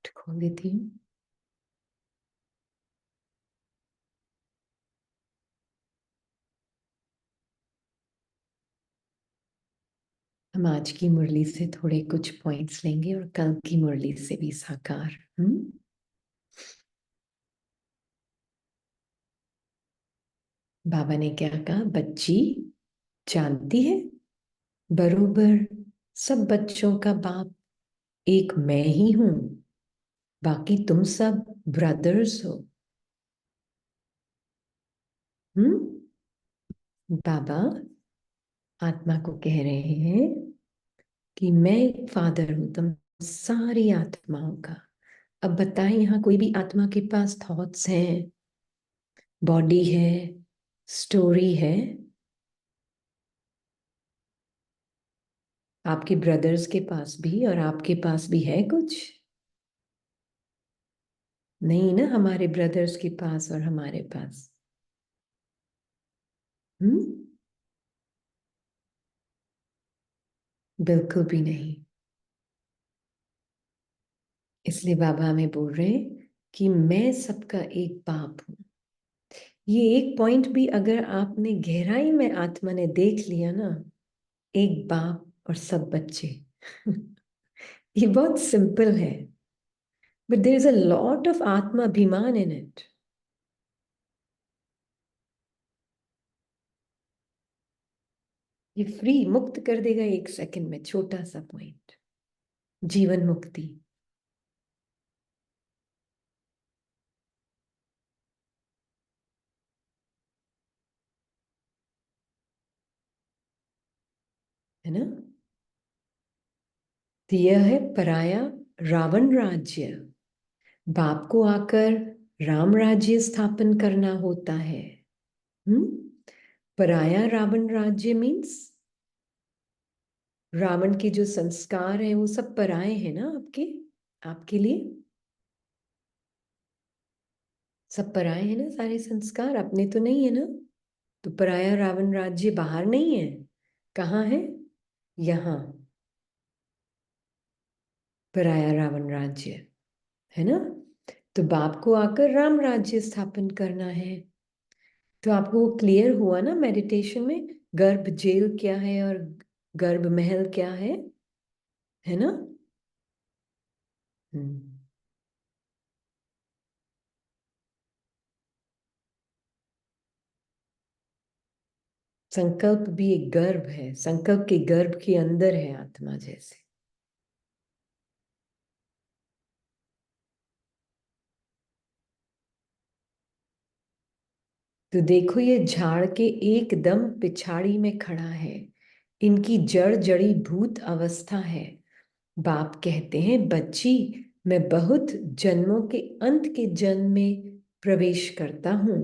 पाठ खोल देती हूँ। हम आज की मुरली से थोड़े कुछ पॉइंट्स लेंगे और कल की मुरली से भी साकार। बाबा ने क्या कहा? बच्ची जानती है, बरोबर सब बच्चों का बाप एक मैं ही हूं, बाकी तुम सब ब्रदर्स हो। बाबा आत्मा को कह रहे हैं कि मैं एक फादर हूं तुम सारी आत्माओं का। अब बताएं, यहाँ कोई भी आत्मा के पास थॉट्स हैं, बॉडी है, स्टोरी है? आपके ब्रदर्स के पास भी और आपके पास भी है कुछ? नहीं ना, हमारे ब्रदर्स के पास और हमारे पास। हम्म बिल्कुल भी नहीं। इसलिए बाबा हमें बोल रहे हैं कि मैं सबका एक बाप हूं। ये एक पॉइंट भी अगर आपने गहराई में आत्मा ने देख लिया ना, एक बाप और सब बच्चे ये बहुत सिंपल है, but there is a lot of आत्मा अभिमान इन इट। ये फ्री मुक्त कर देगा एक सेकंड में, छोटा सा पॉइंट, जीवन मुक्ति। है ना? तो यह है पराया रावण राज्य। बाप को आकर राम राज्य स्थापन करना होता है। पराया रावण राज्य मीन्स रावण के जो संस्कार हैं वो सब पराए हैं ना आपके, आपके लिए सब पराए हैं ना, सारे संस्कार अपने तो नहीं है ना। तो पराया रावण राज्य बाहर नहीं है, कहाँ है? यहाँ पराया रावण राज्य है ना। तो बाप को आकर राम राज्य स्थापन करना है। तो आपको वो क्लियर हुआ ना मेडिटेशन में, गर्भ जेल क्या है और गर्भ महल क्या है ना? हम्म संकल्प भी एक गर्भ है, संकल्प के गर्भ के अंदर है आत्मा जैसे। तो देखो ये झाड़ के एकदम पिछाड़ी में खड़ा है, इनकी जड़ जड़ी भूत अवस्था है। बाप कहते हैं बच्ची मैं बहुत जन्मों के अंत के जन्म में प्रवेश करता हूं।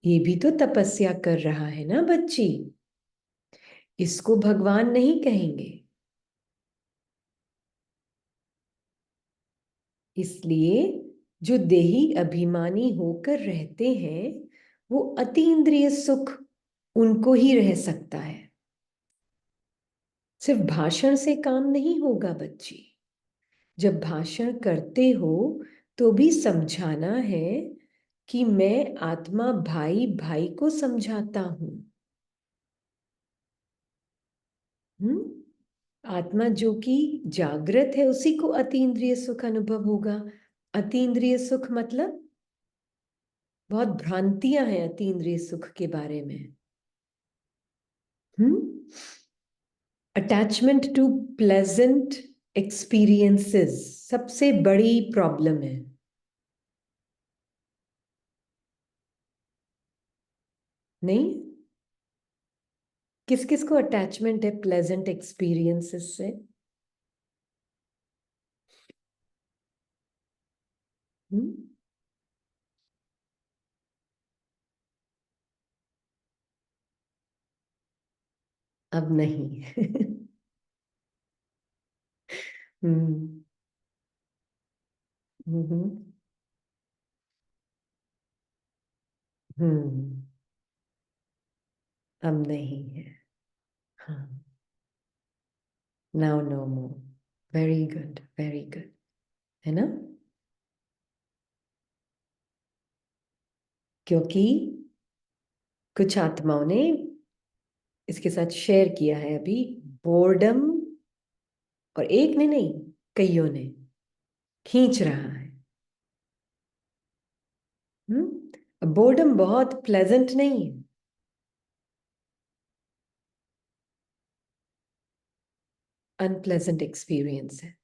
ये भी तो तपस्या कर रहा है ना बच्ची, इसको भगवान नहीं कहेंगे। इसलिए जो देही अभिमानी होकर रहते हैं वो अतीन्द्रिय सुख उनको ही रह सकता है। सिर्फ भाषण से काम नहीं होगा बच्ची, जब भाषण करते हो तो भी समझाना है कि मैं आत्मा भाई भाई को समझाता हूं। आत्मा जो कि जागृत है उसी को अतीन्द्रिय सुख अनुभव होगा। अतीन्द्रिय सुख मतलब बहुत भ्रांतियां हैं अतीन्द्रिय सुख के बारे में। अटैचमेंट टू प्लेजेंट एक्सपीरियंसेस सबसे बड़ी प्रॉब्लम है। नहीं, किस किस को अटैचमेंट है प्लेजेंट एक्सपीरियंसेस से? हम्म अब नहीं हम्म हम्म हम्म अब नहीं है। हाँ, now no more. Very good, very good. है ना? क्योंकि कुछ आत्माओं ने इसके साथ शेयर किया है अभी, बोर्डम, और एक ने नहीं, कईयों ने, खींच रहा है। बोर्डम बहुत प्लेजेंट नहीं है, अनप्लेजेंट एक्सपीरियंस है।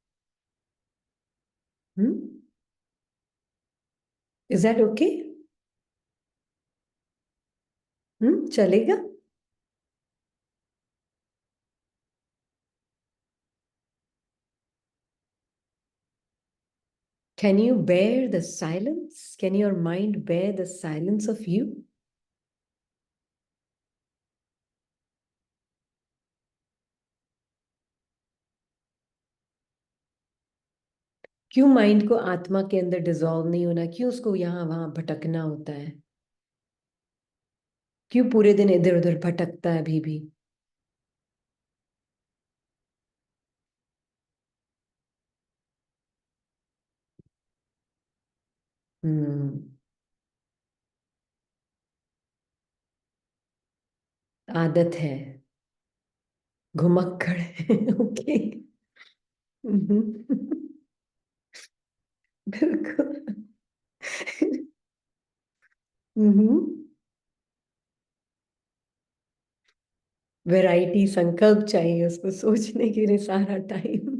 Is that okay? चलेगा? Can you bear the silence? Can your mind bear the silence of you? क्यों माइंड को आत्मा के अंदर डिसॉल्व नहीं होना? क्यों उसको यहां वहां भटकना होता है? क्यों पूरे दिन इधर उधर भटकता है अभी भी? हम्म। आदत है, घुमक्कड़ है। ओके। बिल्कुल। वैरायटी, संकल्प चाहिए उसको सोचने के लिए सारा टाइम।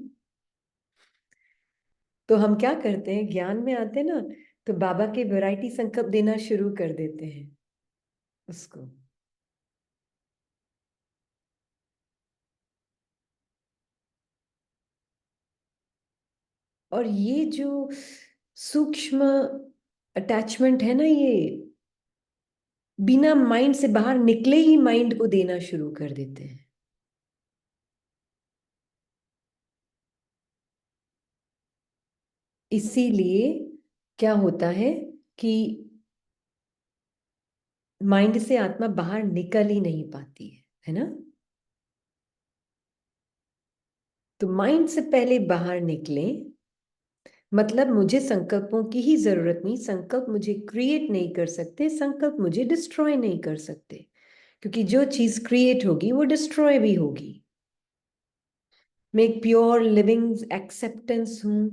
तो हम क्या करते हैं, ज्ञान में आते हैं ना, तो बाबा के वैरायटी संकल्प देना शुरू कर देते हैं उसको। और ये जो सूक्ष्म अटैचमेंट है ना, ये बिना माइंड से बाहर निकले ही माइंड को देना शुरू कर देते हैं। इसीलिए क्या होता है कि माइंड से आत्मा बाहर निकल ही नहीं पाती है ना? तो माइंड से पहले बाहर निकले, मतलब मुझे संकल्पों की ही जरूरत नहीं, संकल्प मुझे क्रिएट नहीं कर सकते, संकल्प मुझे डिस्ट्रॉय नहीं कर सकते, क्योंकि जो चीज क्रिएट होगी वो डिस्ट्रॉय भी होगी। मैं एक प्योर लिविंग एक्सेप्टेंस हूं,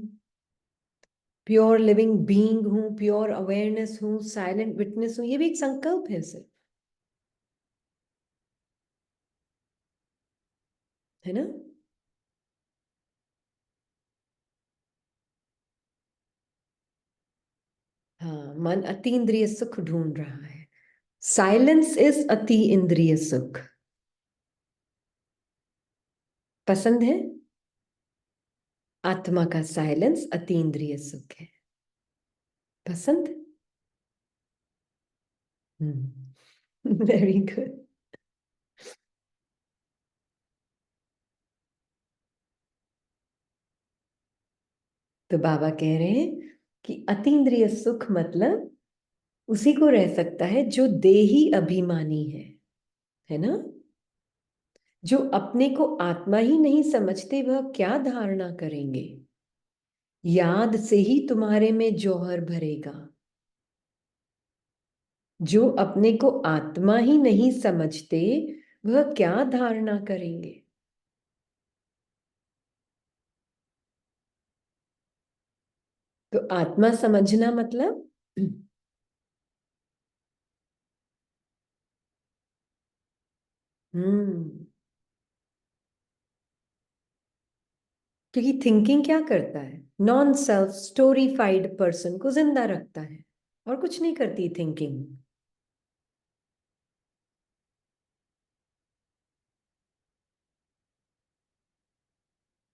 प्योर लिविंग बीइंग हूं, प्योर अवेयरनेस हूं, साइलेंट विटनेस हूं, ये भी एक संकल्प है सिर्फ, है ना? हाँ, मन अति इंद्रिय सुख ढूंढ रहा है। साइलेंस इज अति इंद्रिय सुख। पसंद है? आत्मा का साइलेंस अति इंद्रिय सुख है। पसंद? Very good. तो बाबा कह रहे हैं कि अतीन्द्रिय सुख मतलब उसी को रह सकता है जो देही अभिमानी है ना? जो अपने को आत्मा ही नहीं समझते, वह क्या धारणा करेंगे? याद से ही तुम्हारे में जौहर भरेगा। जो अपने को आत्मा ही नहीं समझते, वह क्या धारणा करेंगे? तो आत्मा समझना मतलब हम्म। क्योंकि थिंकिंग क्या करता है? नॉन सेल्फ स्टोरीफाइड पर्सन को जिंदा रखता है, और कुछ नहीं करती थिंकिंग।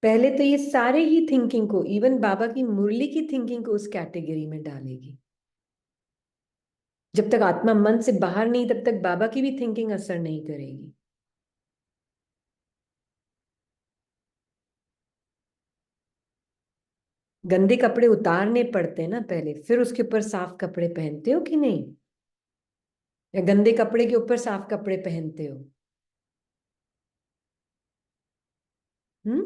पहले तो ये सारे ही थिंकिंग को, इवन बाबा की मुरली की थिंकिंग को उस कैटेगरी में डालेगी। जब तक आत्मा मन से बाहर नहीं, तब तक बाबा की भी थिंकिंग असर नहीं करेगी। गंदे कपड़े उतारने पड़ते हैं ना पहले, फिर उसके ऊपर साफ कपड़े पहनते हो कि नहीं? या गंदे कपड़े के ऊपर साफ कपड़े पहनते हो? हम्म।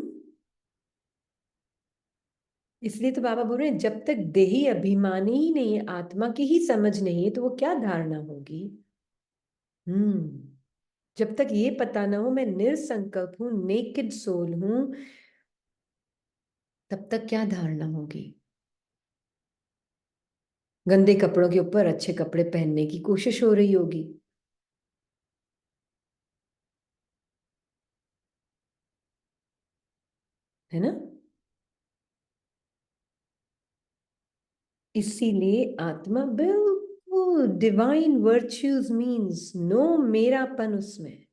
इसलिए तो बाबा बोल रहे हैं, जब तक देही अभिमानी ही नहीं है, आत्मा की ही समझ नहीं है, तो वो क्या धारणा होगी। जब तक ये पता ना हो मैं निरसंकल्प हूं, नेकेड सोल हूं, तब तक क्या धारणा होगी। गंदे कपड़ों के ऊपर अच्छे कपड़े पहनने की कोशिश हो रही होगी, है ना। इसीलिए आत्मा बिल्कुल डिवाइन वर्च्यूज मीन्स नो मेरापन उसमें।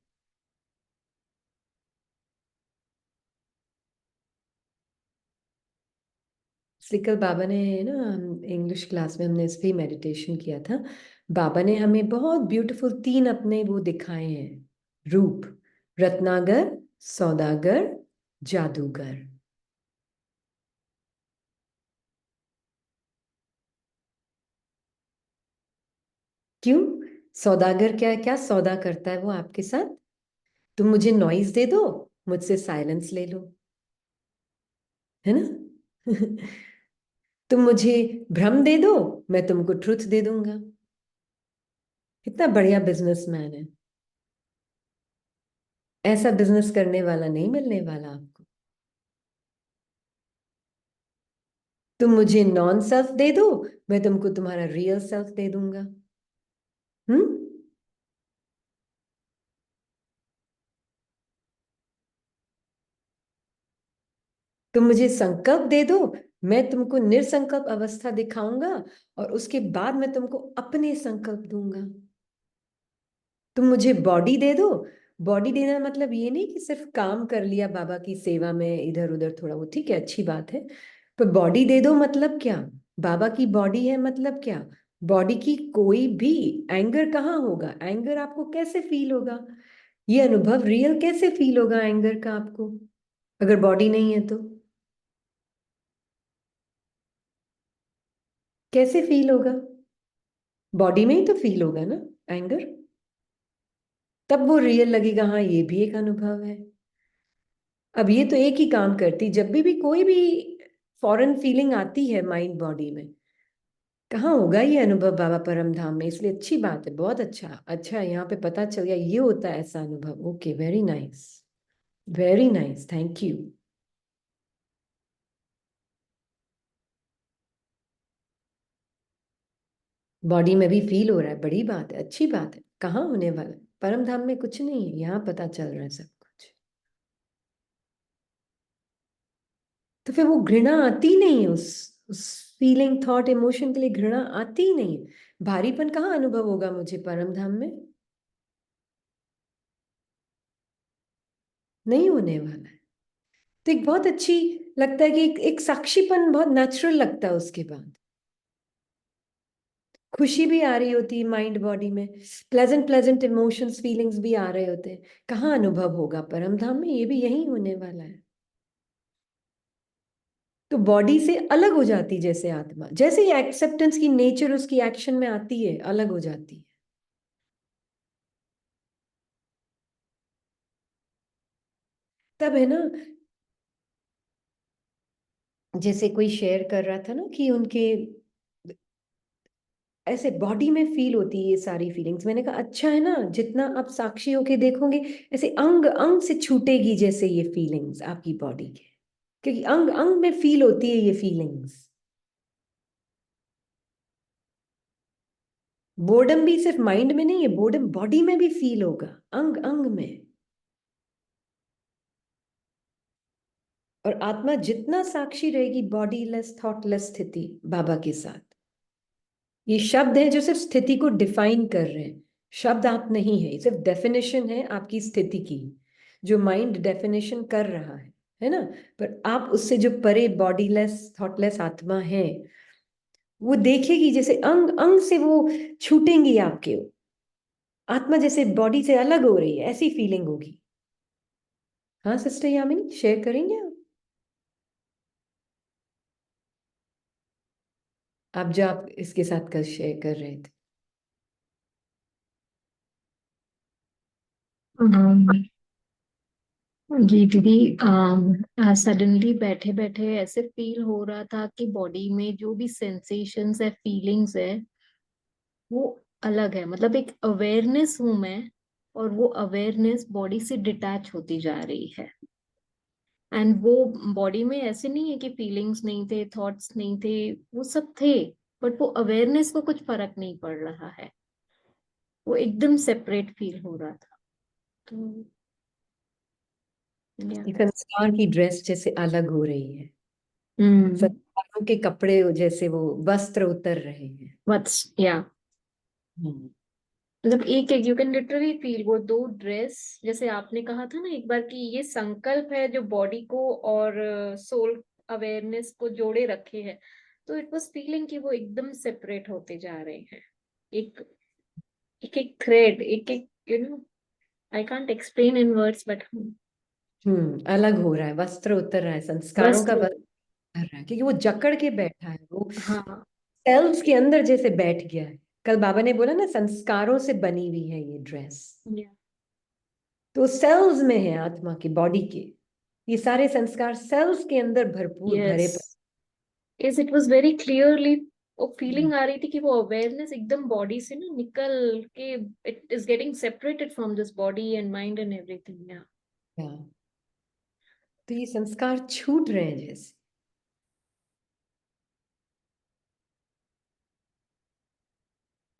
इसलिए कल बाबा ने ना, इंग्लिश क्लास में हमने इस पे मेडिटेशन किया था। बाबा ने हमें बहुत ब्यूटीफुल तीन अपने वो दिखाए हैं रूप, रत्नागर, सौदागर, जादूगर। क्यों? सौदागर क्या क्या सौदा करता है वो आपके साथ? तुम मुझे नॉइज दे दो, मुझसे साइलेंस ले लो, है ना। तुम मुझे भ्रम दे दो, मैं तुमको ट्रुथ दे दूंगा। कितना बढ़िया बिजनेसमैन है। ऐसा बिजनेस करने वाला नहीं मिलने वाला आपको। तुम मुझे नॉन सेल्फ दे दो, मैं तुमको तुम्हारा रियल सेल्फ दे दूंगा। हम्म। तुम मुझे संकल्प दे दो, मैं तुमको निरसंकल्प अवस्था दिखाऊंगा, और उसके बाद मैं तुमको अपने संकल्प दूंगा। तुम मुझे बॉडी दे दो। बॉडी देना मतलब ये नहीं कि सिर्फ काम कर लिया बाबा की सेवा में इधर उधर थोड़ा, वो ठीक है, अच्छी बात है। पर बॉडी दे दो मतलब क्या? बाबा की बॉडी है मतलब क्या? बॉडी की कोई भी एंगर कहाँ होगा? एंगर आपको कैसे फील होगा? ये अनुभव रियल कैसे फील होगा एंगर का आपको, अगर बॉडी नहीं है तो? कैसे फील होगा? बॉडी में ही तो फील होगा ना एंगर। तब वो रियल लगेगा, हाँ ये भी एक अनुभव है। अब ये तो एक ही काम करती, जब भी कोई भी फॉरेन फीलिंग आती है माइंड बॉडी में, कहाँ होगा ये अनुभव बाबा परम धाम में। इसलिए अच्छी बात है, बहुत अच्छा अच्छा, यहाँ पे पता चल गया ये होता है ऐसा अनुभव। Okay, very nice, very nice, thank you. Body में भी फील हो रहा है, बड़ी बात है, अच्छी बात है। कहाँ होने वाला है? परम धाम में कुछ नहीं है, यहाँ पता चल रहा है सब कुछ। तो फिर वो घृणा आती नहीं है, उस फीलिंग थॉट इमोशन के लिए घृणा आती ही नहीं है। भारीपन कहाँ अनुभव होगा मुझे परम धाम में? नहीं होने वाला है। तो एक बहुत अच्छी लगता है कि एक साक्षीपन बहुत नेचुरल लगता है उसके बाद। खुशी भी आ रही होती है माइंड बॉडी में, प्लेजेंट प्लेजेंट इमोशंस फीलिंग्स भी आ रहे होते हैं। कहाँ अनुभव होगा परम धाम में? ये भी यही होने वाला है। तो बॉडी से अलग हो जाती जैसे आत्मा, जैसे ही एक्सेप्टेंस की नेचर उसकी एक्शन में आती है, अलग हो जाती है। तब है ना, जैसे कोई शेयर कर रहा था ना कि उनके ऐसे बॉडी में फील होती है ये सारी फीलिंग्स। मैंने कहा अच्छा है ना, जितना आप साक्षी होके देखोगे, ऐसे अंग अंग से छूटेगी जैसे ये फीलिंग्स आपकी बॉडी के, क्योंकि अंग अंग में फील होती है ये फीलिंग्स। बोर्डम भी सिर्फ माइंड में नहीं है, बोर्डम बॉडी में भी फील होगा, अंग अंग में। और आत्मा जितना साक्षी रहेगी बॉडी लेस थॉटलेस स्थिति बाबा के साथ, ये शब्द है जो सिर्फ स्थिति को डिफाइन कर रहे हैं। शब्द आप नहीं है, सिर्फ डेफिनेशन है आपकी स्थिति की, जो माइंड डेफिनेशन कर रहा है ना। पर आप उससे जो परे बॉडीलेस थॉटलेस आत्मा है, वो देखेगी जैसे अंग अंग से वो छूटेंगी आपके, आत्मा जैसे बॉडी से अलग हो रही है, ऐसी फीलिंग होगी। हाँ सिस्टर यामिनी, शेयर करेंगे आप? आप जो आप इसके साथ कल शेयर कर रहे थे। जी दीदी, सडनली बैठे बैठे ऐसे फील हो रहा था कि बॉडी में जो भी सेंसेशंस है, फीलिंग्स है, वो अलग है। मतलब एक अवेयरनेस हूं मैं, और वो अवेयरनेस बॉडी से डिटैच होती जा रही है। एंड वो बॉडी में ऐसे नहीं है कि फीलिंग्स नहीं थे, थॉट्स नहीं थे, वो सब थे। बट वो अवेयरनेस को कुछ फर्क नहीं पड़ रहा है। वो एकदम सेपरेट फील हो रहा था। तो या। ये संस्कार की ड्रेस जैसे अलग हो रही है, हम्म। संस्कारों के कपड़े जैसे वो वस्त्र उतर रहे हैं। व्हाट्स या। हम्म। मतलब एक एक यू कैन लिटरली फील वो दो ड्रेस। जैसे आपने कहा था ना एक बार कि ये संकल्प है जो बॉडी को और सोल अवेयरनेस को जोड़े रखे है। तो इट वाज फीलिंग कि वो एकदम सेपरेट होते जा रहे हैं। एक एक एक थ्रेड, एक एक I can't explain in words but. अलग हो रहा है, वस्त्र उतर रहा है, संस्कारों बस का वस्त्र उतर रहा है, क्योंकि वो जकड़ के बैठा है, वो हाँ। सेल्स के अंदर जैसे बैठ गया है। कल बाबा ने बोला ना, संस्कारों से बनी हुई है ये ड्रेस। तो सेल्स में है, आत्मा की, बॉडी के ये सारे संस्कार सेल्स के अंदर भरपूर यस। भरे is it was very clearly वो पड़े। फीलिंग आ रही थी कि वो अवेयरनेस एकदम बॉडी से ना निकल के it is getting separated from this body and mind and everything. या। हाँ, तो ये संस्कार छूट रहे हैं जैसे।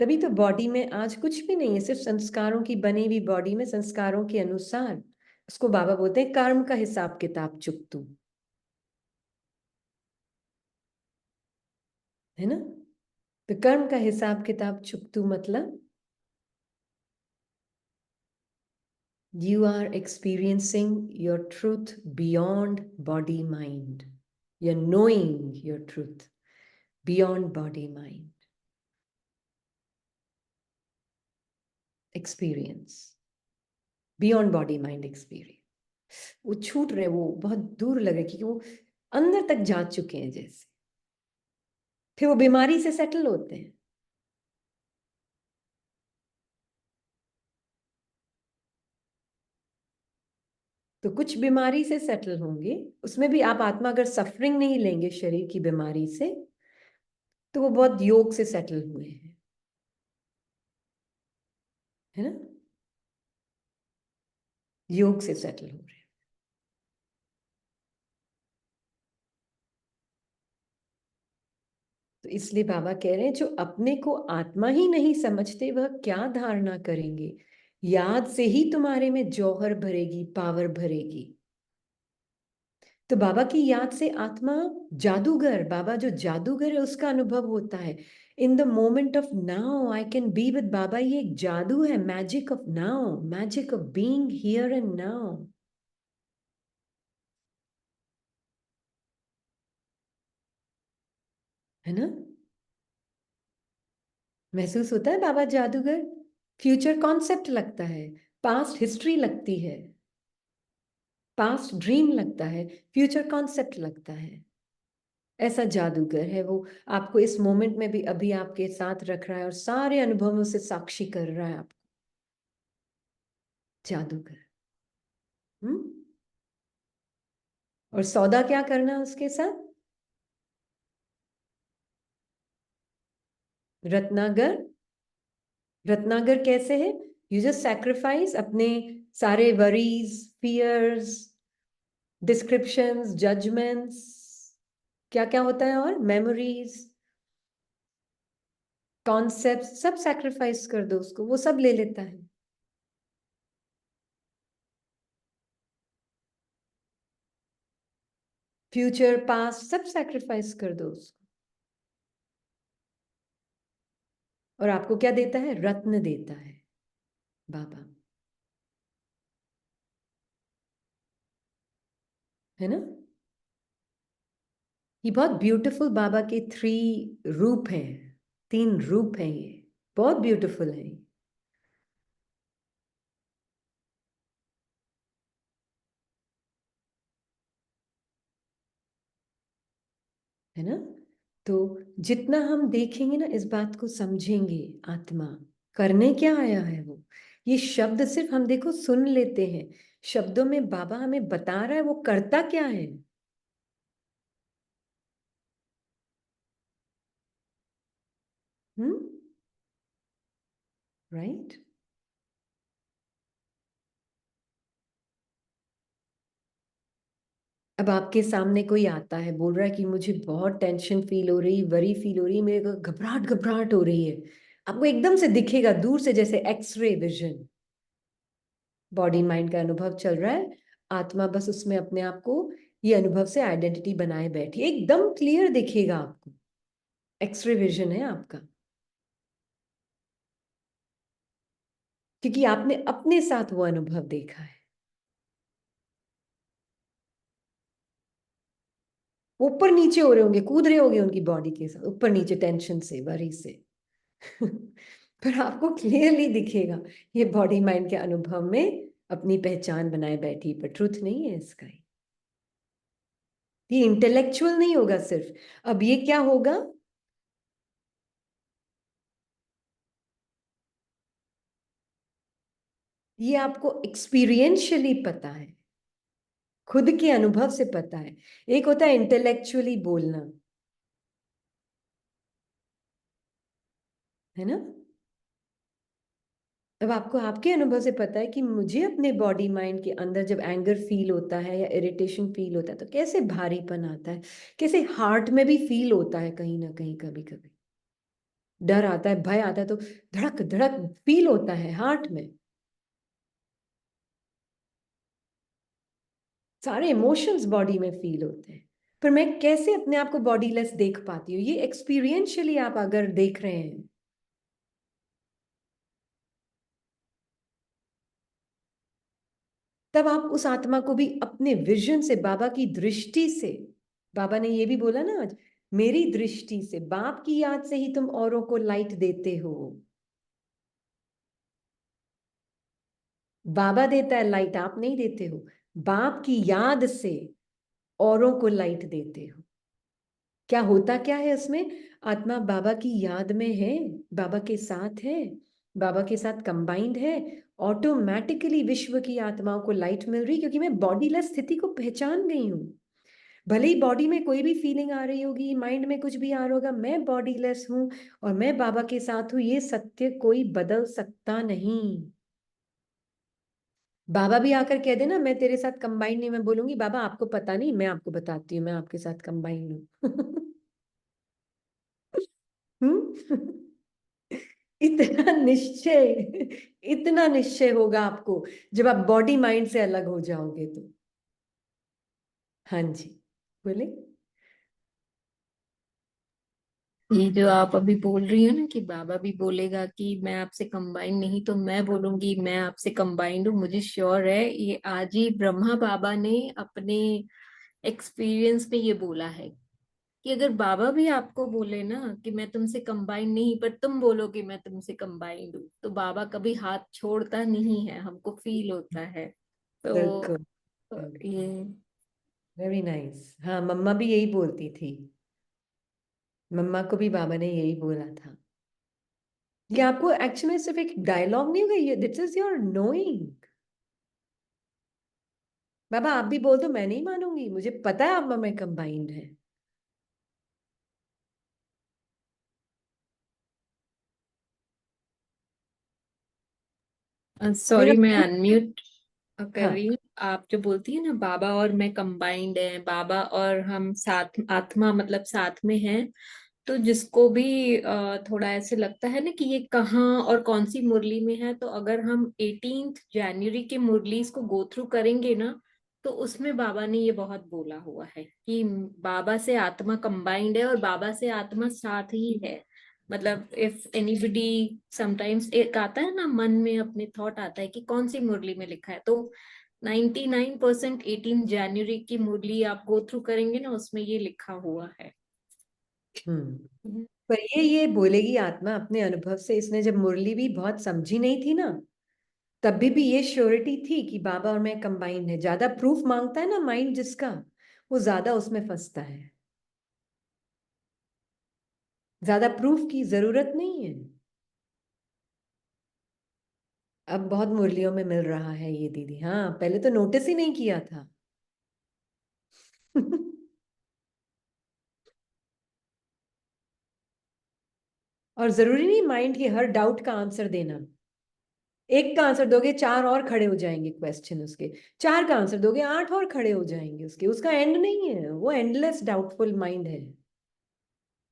तभी तो बॉडी में आज कुछ भी नहीं है, सिर्फ संस्कारों की बनी हुई बॉडी में संस्कारों के अनुसार। उसको बाबा बोलते हैं कर्म का हिसाब किताब चुकतू, है ना। तो कर्म का हिसाब किताब चुकतू मतलब you are experiencing your truth beyond body mind. You're knowing your truth beyond body mind. Experience beyond body mind experience, वो छूट रहे, वो बहुत दूर लगे, क्योंकि वो अंदर तक जा चुके हैं जैसे। फिर वो बीमारी से सेटल होते हैं। तो कुछ बीमारी से सेटल होंगे, उसमें भी आप आत्मा अगर सफरिंग नहीं लेंगे शरीर की बीमारी से, तो वो बहुत योग से सेटल हुए हैं, है ना, योग से सेटल हो रहे हैं। तो इसलिए बाबा कह रहे हैं, जो अपने को आत्मा ही नहीं समझते वह क्या धारणा करेंगे। याद से ही तुम्हारे में जौहर भरेगी, पावर भरेगी। तो बाबा की याद से आत्मा जादूगर, बाबा जो जादूगर है उसका अनुभव होता है। In the moment of now I can be with Baba, ये एक जादू है, magic of now, magic of being here and now, है ना। महसूस होता है बाबा जादूगर। फ्यूचर कॉन्सेप्ट लगता है, पास्ट हिस्ट्री लगती है, पास्ट ड्रीम लगता है, फ्यूचर कॉन्सेप्ट लगता है। ऐसा जादूगर है वो, आपको इस मोमेंट में भी अभी आपके साथ रख रहा है और सारे अनुभवों से साक्षी कर रहा है आपको। जादूगर। हम्म। और सौदा क्या करना उसके साथ? रत्नागर। रत्नागर कैसे है? यू जस्ट सैक्रिफाइस अपने सारे वरीज, फियर्स, डिस्क्रिप्शंस, जजमेंट्स, क्या क्या होता है, और मेमोरीज, कॉन्सेप्ट, सब सैक्रिफाइस कर दो उसको, वो सब ले लेता है। फ्यूचर पास्ट सब सैक्रिफाइस कर दो उसको, और आपको क्या देता है? रत्न देता है बाबा, है ना। ये बहुत ब्यूटीफुल बाबा के थ्री रूप हैं, तीन रूप हैं, ये बहुत ब्यूटीफुल है, है ना। तो जितना हम देखेंगे ना, इस बात को समझेंगे, आत्मा करने क्या आया है वो। ये शब्द सिर्फ हम देखो सुन लेते हैं, शब्दों में बाबा हमें बता रहा है वो करता क्या है। हम्म। राइट। अब आपके सामने कोई आता है, बोल रहा है कि मुझे बहुत टेंशन फील हो रही, वरी फील हो रही, मेरे को घबराहट घबराहट हो रही है। आपको एकदम से दिखेगा दूर से, जैसे एक्सरे विजन। बॉडी माइंड का अनुभव चल रहा है, आत्मा बस उसमें अपने आप को ये अनुभव से आइडेंटिटी बनाए बैठी है, एकदम क्लियर दिखेगा आपको। एक्सरे विजन है आपका, क्योंकि आपने अपने साथ वो अनुभव देखा है। ऊपर नीचे हो रहे होंगे, कूद रहे होंगे उनकी बॉडी के साथ ऊपर नीचे, टेंशन से, वरी से। पर आपको क्लियरली दिखेगा ये बॉडी माइंड के अनुभव में अपनी पहचान बनाए बैठी, पर ट्रुथ नहीं है इसका। ये इंटेलेक्चुअल नहीं होगा सिर्फ। अब ये क्या होगा, ये आपको एक्सपीरियंशियली पता है, खुद के अनुभव से पता है। एक होता है इंटेलेक्चुअली बोलना, है ना। अब आपको आपके अनुभव से पता है कि मुझे अपने बॉडी माइंड के अंदर जब एंगर फील होता है या इरिटेशन फील होता है तो कैसे भारीपन आता है, कैसे हार्ट में भी फील होता है कहीं ना कहीं, कभी कभी डर आता है, भय आता है, तो धड़क धड़क फील होता है हार्ट में। सारे इमोशंस बॉडी में फील होते हैं। पर मैं कैसे अपने आप को बॉडीलेस देख पाती हूँ, ये एक्सपीरियंशियली आप अगर देख रहे हैं, तब आप उस आत्मा को भी अपने विजन से, बाबा की दृष्टि से, बाबा ने ये भी बोला ना आज, मेरी दृष्टि से, बाप की याद से ही तुम औरों को लाइट देते हो। बाबा देता है लाइट, आप नहीं देते हो। बाप की याद से औरों को लाइट देते हो। क्या होता क्या है उसमें, आत्मा बाबा की याद में है, बाबा के साथ है, बाबा के साथ कंबाइंड है। ऑटोमेटिकली विश्व की आत्माओं को लाइट मिल रही, क्योंकि मैं बॉडीलेस स्थिति को पहचान गई हूँ। भले ही बॉडी में कोई भी फीलिंग आ रही होगी, माइंड में कुछ भी आ रहा होगा, मैं बॉडीलेस हूँ और मैं बाबा के साथ हूँ, ये सत्य कोई बदल सकता नहीं। बाबा भी आकर कह देना मैं तेरे साथ कंबाइंड नहीं, मैं बोलूंगी बाबा आपको पता नहीं, मैं आपको बताती हूँ मैं आपके साथ कंबाइंड हूँ। इतना निश्चय, इतना निश्चय होगा आपको जब आप बॉडी माइंड से अलग हो जाओगे तो। हाँ जी, बोले। ये जो आप अभी बोल रही हो ना कि बाबा भी बोलेगा कि मैं आपसे कंबाइंड नहीं, तो मैं बोलूंगी मैं आपसे कंबाइंड हूँ। मुझे श्योर है ये आज ही ब्रह्मा बाबा ने अपने एक्सपीरियंस में ये बोला है कि अगर बाबा भी आपको बोले ना कि मैं तुमसे कंबाइंड नहीं, पर तुम बोलो कि मैं तुमसे कंबाइंड हूँ, तो बाबा कभी हाथ छोड़ता नहीं है, हमको फील होता है। तो बिल्कुल। ये वेरी नाइस। हाँ, मम्मा भी यही बोलती थी, मम्मा को भी बाबा ने यही बोला था। ये आपको एक्चुअली में सिर्फ एक डायलॉग नहीं होगा, ये दिस इज योर नोइंग। बाबा आप भी बोल दो, मैं नहीं मानूंगी, मुझे पता है आप में कंबाइंड है। मेरा, सॉरी, मैं अनम्यूट कर हाँ। रही हूँ। आप जो बोलती है ना बाबा और मैं कंबाइंड है, बाबा और हम साथ, आत्मा मतलब साथ में है, तो जिसको भी थोड़ा ऐसे लगता है ना कि ये कहाँ और कौन सी मुरली में है, तो अगर हम 18 जनवरी के मुरलीज को गो थ्रू करेंगे ना, तो उसमें बाबा ने ये बहुत बोला हुआ है कि बाबा से आत्मा कंबाइंड है और बाबा से आत्मा साथ ही है। मतलब इफ एनीबडी, समटाइम्स एक आता है ना मन में, अपने थॉट आता है कि कौन सी मुरली में लिखा है, तो 99% 18 जनवरी की मुरली आप गो थ्रू करेंगे ना, उसमें ये लिखा हुआ है। हम्म। हम्म। पर ये बोलेगी आत्मा अपने अनुभव से, इसने जब मुरली भी बहुत समझी नहीं थी ना, तब भी ये श्योरिटी थी कि बाबा और मैं कंबाइंड है। ज्यादा प्रूफ मांगता है ना माइंड जिसका, वो ज्यादा उसमें फंसता है। ज्यादा प्रूफ की जरूरत नहीं है। अब बहुत मुरलियों में मिल रहा है ये दीदी, हाँ पहले तो नोटिस ही नहीं किया था। और जरूरी नहीं माइंड के हर डाउट का आंसर देना। एक का आंसर दोगे चार और खड़े हो जाएंगे क्वेश्चन उसके, चार का आंसर दोगे आठ और खड़े हो जाएंगे उसके, उसका एंड नहीं है, वो एंडलेस डाउटफुल माइंड है,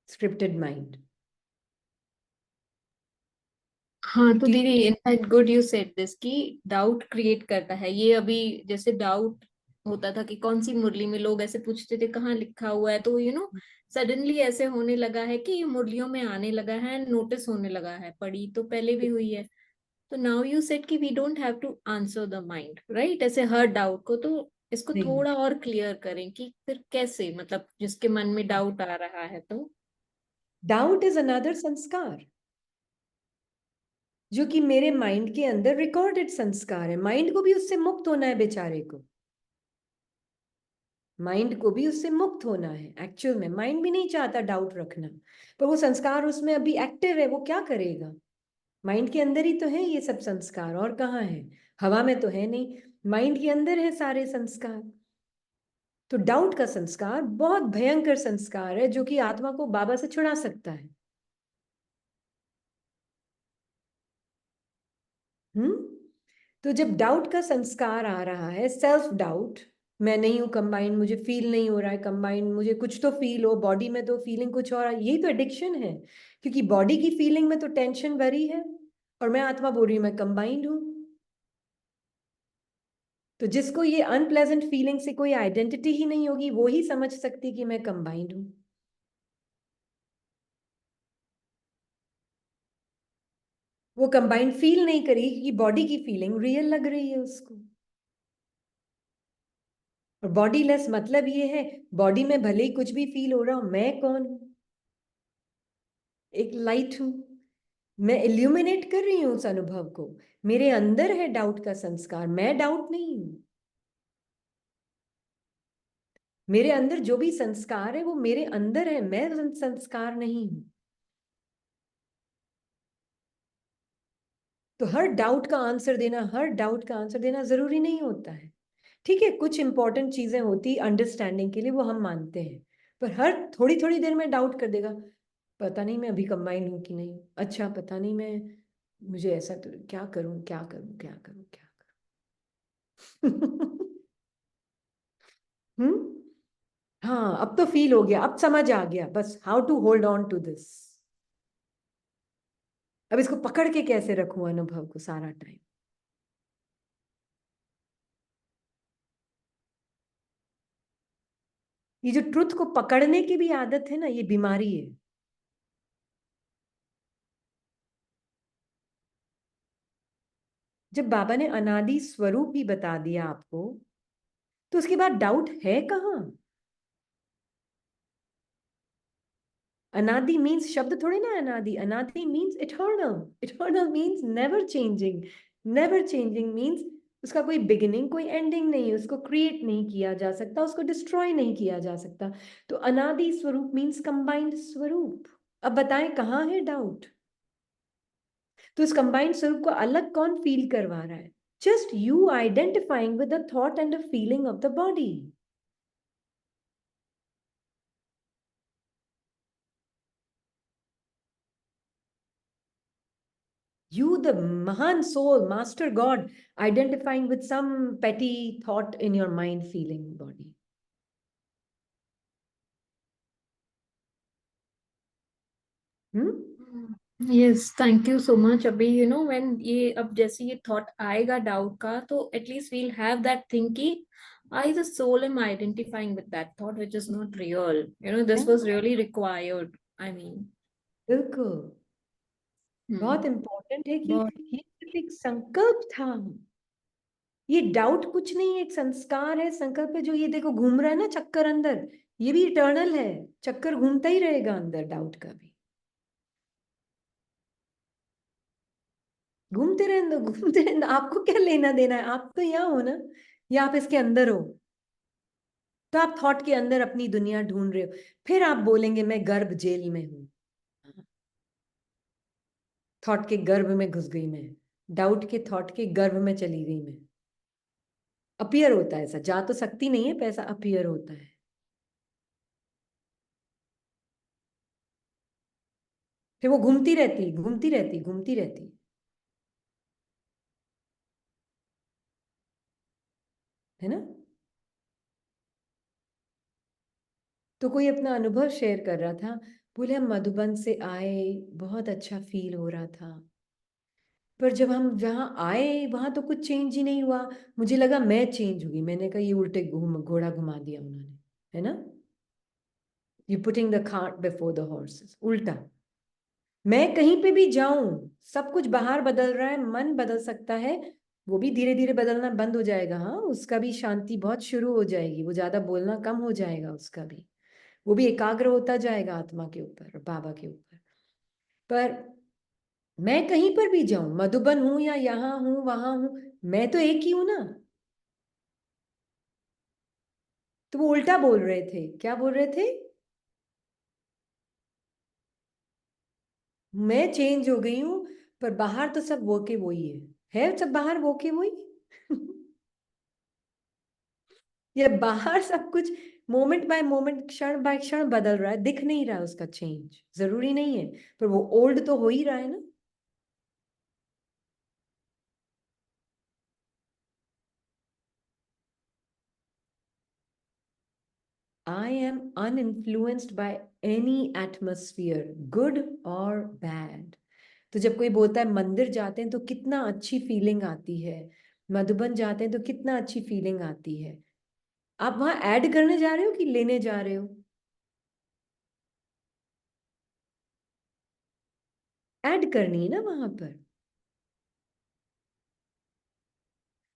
स्क्रिप्टेड माइंड। हाँ तो क्लियर। दीदी, in fact good you said this कि डाउट क्रिएट करता है ये। अभी जैसे डाउट होता था कि कौन सी मुरली में, लोग ऐसे पूछते थे कहाँ लिखा हुआ है, तो सडनली ऐसे होने लगा है कि ये मुरलियों में आने लगा है, नोटिस होने लगा है, पढ़ी तो पहले भी हुई है। तो नाउ यू सेड कि we don't have to answer the mind, right, ऐसे हर डाउट को। तो इसको नहीं, थोड़ा और क्लियर करें कि फिर कैसे, मतलब जिसके मन में डाउट आ रहा है तो। डाउट इज अनदर संस्कार, जो कि मेरे माइंड के अंदर रिकॉर्डेड संस्कार है। माइंड को भी उससे मुक्त होना है बेचारे को, माइंड को भी उससे मुक्त होना है। एक्चुअल में माइंड भी नहीं चाहता डाउट रखना, पर वो संस्कार उसमें अभी एक्टिव है, वो क्या करेगा। माइंड के अंदर ही तो है ये सब संस्कार, और कहाँ है, हवा में तो है नहीं, माइंड के अंदर है सारे संस्कार। तो डाउट का संस्कार बहुत भयंकर संस्कार है, जो कि आत्मा को बाबा से छुड़ा सकता है। हम्म। तो जब डाउट का संस्कार आ रहा है, सेल्फ डाउट, मैं नहीं हूं कंबाइंड, मुझे फील नहीं हो रहा है कंबाइंड, मुझे कुछ तो फील हो, बॉडी में तो फीलिंग कुछ और, यही तो एडिक्शन है। क्योंकि बॉडी की फीलिंग में तो टेंशन भरी है, और मैं आत्मा बोल रही हूं मैं कंबाइंड हूं। तो जिसको ये अनप्लेजेंट फीलिंग से कोई आइडेंटिटी ही नहीं होगी, वो ही समझ सकती कि मैं कंबाइंड हूं। वो कंबाइंड फील नहीं करेगी, क्योंकि बॉडी की फीलिंग रियल लग रही है उसको। और बॉडी लेस मतलब ये है, बॉडी में भले ही कुछ भी फील हो रहा हो, मैं कौन हूं, एक लाइट हूं, मैं इल्यूमिनेट कर रही हूं उस अनुभव को। मेरे अंदर है डाउट का संस्कार, मैं डाउट नहीं हूं। मेरे अंदर जो भी संस्कार है वो मेरे अंदर है, मैं संस्कार नहीं हूं। तो हर डाउट का आंसर देना, हर डाउट का आंसर देना जरूरी नहीं होता है। ठीक है, कुछ इंपॉर्टेंट चीजें होती अंडरस्टैंडिंग के लिए, वो हम मानते हैं। पर हर थोड़ी थोड़ी देर में डाउट कर देगा, पता नहीं मैं अभी कंबाइंड हूं कि नहीं, अच्छा पता नहीं मैं, मुझे ऐसा तो क्या करूं क्या करूं क्या करूं क्या करूं। हम्म। हाँ अब तो फील हो गया, अब समझ आ गया, बस how to hold on to this. अब इसको पकड़ के कैसे रखूं अनुभव को सारा टाइम। ये जो ट्रुथ को पकड़ने की भी आदत है ना, ये बीमारी है। जब बाबा ने अनादि स्वरूप ही बता दिया आपको, तो उसके बाद डाउट है कहाँ। अनादि मीन्स शब्द थोड़े ना अनादि, अनादि means eternal, eternal means never changing. Never changing means उसका कोई बिगिनिंग कोई एंडिंग नहीं है, उसको क्रिएट नहीं किया जा सकता, उसको डिस्ट्रॉय नहीं किया जा सकता। तो अनादि स्वरूप मीन्स कंबाइंड स्वरूप। अब बताएं कहाँ है डाउट। तो इस कंबाइंड स्वरूप को अलग कौन फील करवा रहा है, just you identifying with the thought and the feeling of the body. You, the Mahan soul, Master God, identifying with some petty thought in your mind, feeling, body. Hmm? Yes, thank you so much. अभी when ये, अब जैसे ये thought आएगा doubt का, तो at least we'll have that thing कि I the soul am identifying with that thought which is not real. This was really required, I mean. बिल्कुल। हम्म। बहुत इंपॉर्टेंट है कि बहुत। ये सिर्फ एक संकल्प था। ये डाउट कुछ नहीं, एक संस्कार है, संकल्प है, जो ये देखो घूम रहा है ना चक्कर अंदर, ये भी इटर्नल है। चक्कर घूमता ही रहेगा अंदर डाउट का भी, घूमते रहने दो घूमते रहने दो, आपको क्या लेना देना है, आप तो यहाँ हो ना, या आप इसके अंदर हो। तो आप थॉट के अंदर अपनी दुनिया ढूंढ रहे हो, फिर आप बोलेंगे मैं गर्भ जेल में हूं, थॉट के गर्भ में घुस गई मैं। डाउट के थॉट के गर्भ में चली गई मैं। अपीयर होता है ऐसा, जा तो सकती नहीं है, पैसा अपीयर होता है। फिर वो घूमती रहती घूमती रहती घूमती रहती। है ना। तो कोई अपना अनुभव शेयर कर रहा था, बोले हम मधुबन से आए, बहुत अच्छा फील हो रहा था, पर जब हम जहाँ आए वहां तो कुछ चेंज ही नहीं हुआ। मुझे लगा मैं चेंज हुई। मैंने कहा ये उल्टे घोड़ा घुमा दिया उन्होंने, है ना। You putting the cart before the horses, उल्टा। मैं कहीं पे भी जाऊं, सब कुछ बाहर बदल रहा है, मन बदल सकता है, वो भी धीरे धीरे बदलना बंद हो जाएगा। हाँ, उसका भी शांति बहुत शुरू हो जाएगी, वो ज्यादा बोलना कम हो जाएगा उसका भी। वो भी एकाग्र होता जाएगा आत्मा के ऊपर, बाबा के ऊपर। पर मैं कहीं पर भी जाऊं, मधुबन हूं या यहाँ हूं वहां हूं, मैं तो एक ही हूं ना। तो वो उल्टा बोल रहे थे, क्या बोल रहे थे, मैं चेंज हो गई हूं, पर बाहर तो सब वो के वही है सब बाहर वो के वही। ये बाहर सब कुछ मोमेंट बाय मोमेंट, क्षण बाय क्षण बदल रहा है, दिख नहीं रहा है उसका चेंज, जरूरी नहीं है, पर वो ओल्ड तो हो ही रहा है ना। I am uninfluenced by any atmosphere, good और बैड। तो जब कोई बोलता है मंदिर जाते हैं तो कितना अच्छी फीलिंग आती है, मधुबन जाते हैं तो कितना अच्छी फीलिंग आती है, आप वहां ऐड करने जा रहे हो कि लेने जा रहे हो। ऐड करनी है ना वहां पर।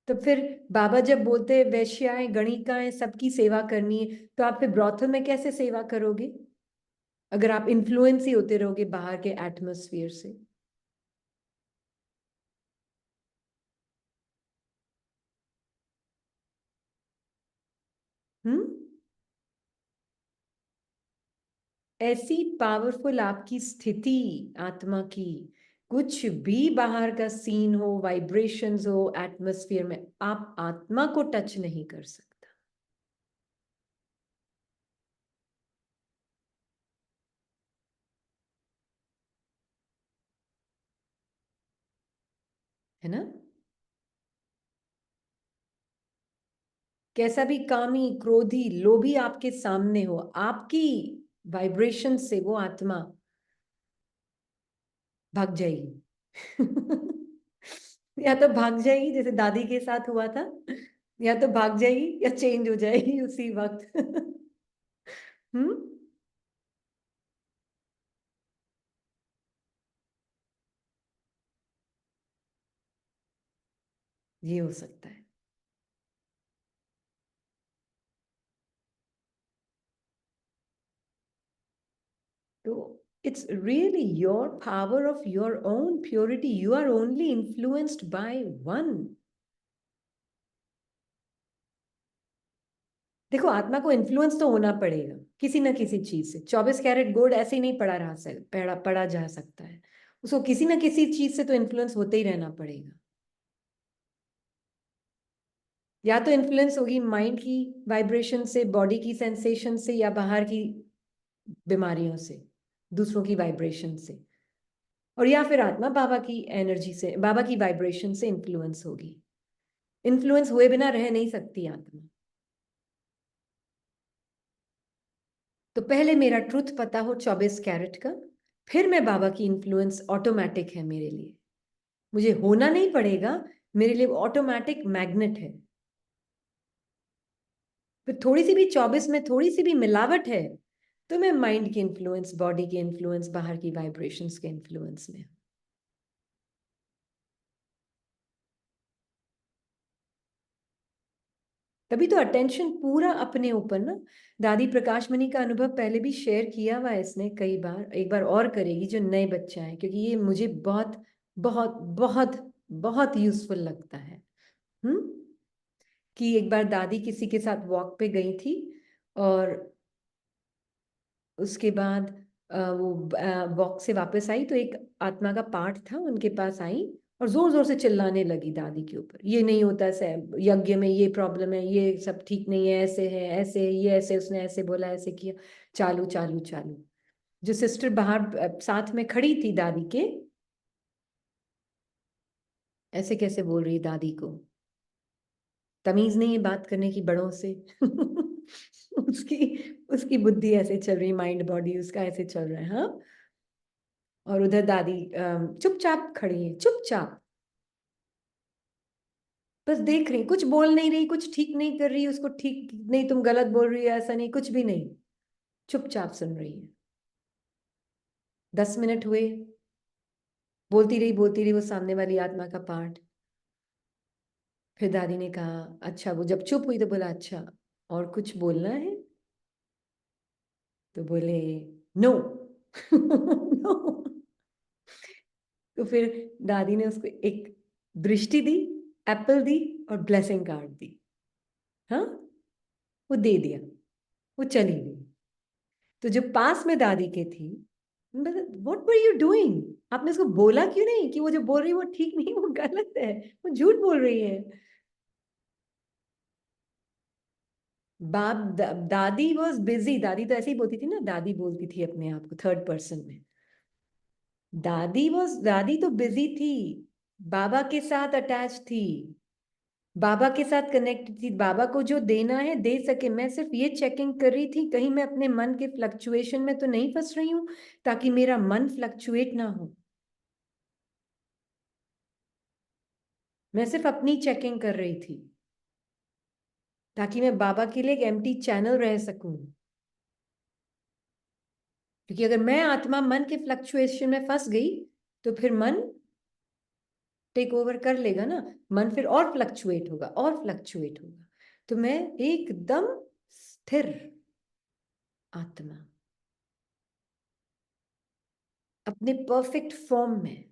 तो फिर बाबा जब बोलते हैं वैश्याएं गणिकाएं सबकी सेवा करनी है, तो आप फिर ब्रॉथल में कैसे सेवा करोगे, अगर आप इन्फ्लुएंस ही होते रहोगे बाहर के एटमोस्फियर से। हम्म। ऐसी पावरफुल आपकी स्थिति आत्मा की, कुछ भी बाहर का सीन हो, वाइब्रेशंस हो एटमॉस्फेयर में, आप आत्मा को टच नहीं कर सकता। है ना। कैसा भी कामी क्रोधी लोभी आपके सामने हो, आपकी वाइब्रेशन से वो आत्मा भाग जाएगी। या तो भाग जाएगी जैसे दादी के साथ हुआ था, या तो भाग जाएगी या चेंज हो जाएगी उसी वक्त। हम्म। ये हो सकता है। तो it's really your power of your own purity, you are only influenced by one. देखो आत्मा को इन्फ्लुएंस तो होना पड़ेगा किसी ना किसी चीज से। 24 कैरेट गोल्ड ऐसे ही नहीं पढ़ा जा सकता है, उसको किसी ना किसी चीज से तो इन्फ्लुएंस होते ही रहना पड़ेगा। या तो इन्फ्लुएंस होगी माइंड की वाइब्रेशन से, बॉडी की सेंसेशन से, या बाहर की बीमारियों से, दूसरों की वाइब्रेशन से, और या फिर आत्मा बाबा की एनर्जी से, बाबा की वाइब्रेशन से इन्फ्लुएंस होगी। इन्फ्लुएंस हुए बिना रह नहीं सकती आत्मा। तो पहले मेरा ट्रुथ पता हो 24 कैरेट का, फिर मैं बाबा की इन्फ्लुएंस ऑटोमेटिक है मेरे लिए, मुझे होना नहीं पड़ेगा, मेरे लिए ऑटोमेटिक मैग्नेट है। फिर थोड़ी सी भी 24 में थोड़ी सी भी मिलावट है, तो मैं माइंड के इन्फ्लुएंस, बॉडी के इन्फ्लुएंस, बाहर की वाइब्रेशंस के इन्फ्लुएंस में। तभी तो अटेंशन पूरा अपने ऊपर ना। दादी प्रकाश मणि का अनुभव पहले भी शेयर किया हुआ है इसने कई बार, एक बार और करेगी जो नए बच्चे हैं, क्योंकि ये मुझे बहुत बहुत बहुत बहुत यूजफुल लगता है। हम्म। कि एक बार दादी किसी के साथ वॉक पे गई थी, और उसके बाद वो वॉक से वापस आई तो एक आत्मा का पार्ट था उनके पास आई, और जोर जोर से चिल्लाने लगी दादी के ऊपर, ये नहीं होता यज्ञ में, ये प्रॉब्लम है, ये सब ठीक नहीं है, ऐसे है, ऐसे है, ये ऐसे, उसने ऐसे बोला, ऐसे किया, चालू चालू चालू। जो सिस्टर बाहर साथ में खड़ी थी दादी के, ऐसे कैसे बोल रही दादी को, तमीज नहीं है बात करने की बड़ों से। उसकी उसकी बुद्धि ऐसे चल रही, माइंड बॉडी उसका ऐसे चल रहा है। हाँ, और उधर दादी चुपचाप खड़ी है, चुपचाप बस देख रही, कुछ बोल नहीं रही, कुछ ठीक नहीं कर रही उसको, ठीक नहीं, तुम गलत बोल रही है, ऐसा नहीं, कुछ भी नहीं, चुपचाप सुन रही है। 10 मिनट हुए, बोलती रही वो सामने वाली आत्मा का पार्ट। फिर दादी ने कहा, अच्छा, वो जब चुप हुई तो बोला, अच्छा और कुछ बोलना है? तो बोले, नो। नो। तो फिर दादी ने उसको एक दृष्टि दी, एप्पल दी और ब्लेसिंग कार्ड दी। हाँ, वो दे दिया, वो चली गई। तो जो पास में दादी के थी, व्हाट वर यू डूइंग, आपने उसको बोला क्यों नहीं कि वो जो बोल रही है वो ठीक नहीं, वो गलत है, वो झूठ बोल रही है। दादी वॉज बिजी, दादी तो ऐसे ही बोलती थी ना, दादी बोलती थी अपने आप को थर्ड पर्सन में। दादी तो बिजी थी, बाबा के साथ अटैच थी, बाबा के साथ कनेक्टेड थी, बाबा को जो देना है दे सके। मैं सिर्फ ये चेकिंग कर रही थी कहीं मैं अपने मन के फ्लक्चुएशन में तो नहीं फंस रही हूँ, ताकि मेरा मन फ्लक्चुएट ना हो। मैं सिर्फ अपनी चेकिंग कर रही थी, ताकि मैं बाबा के लिए एक एम्प्टी चैनल रह सकूं। क्योंकि अगर मैं आत्मा मन के फ्लक्चुएशन में फंस गई तो फिर मन टेक ओवर कर लेगा ना, मन फिर और फ्लक्चुएट होगा और फ्लक्चुएट होगा। तो मैं एकदम स्थिर आत्मा, अपने परफेक्ट फॉर्म में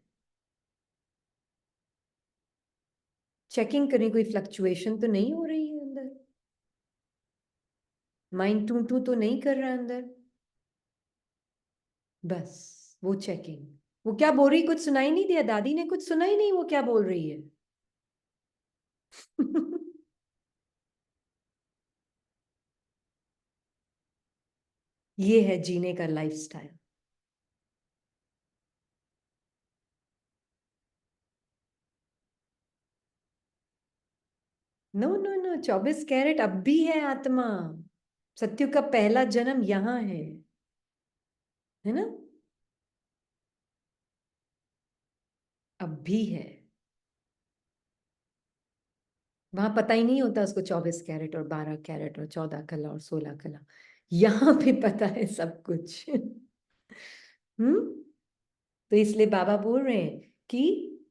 चेकिंग करें, कोई फ्लक्चुएशन तो नहीं हो रही है अंदर, माइंड टू टू तो नहीं कर रहा है अंदर। बस वो चेकिंग, वो क्या बोल रही कुछ सुनाई नहीं दिया, दादी ने कुछ सुना ही नहीं वो क्या बोल रही है। ये है जीने का lifestyle. No no no, 24 carat अब भी है आत्मा, सत्युग का पहला जन्म यहाँ है ना, अब भी है। वहां पता ही नहीं होता उसको 24 कैरेट और 12 कैरेट और 14 कला और 16 कला, यहाँ पे पता है सब कुछ। हम्म। तो इसलिए बाबा बोल रहे हैं कि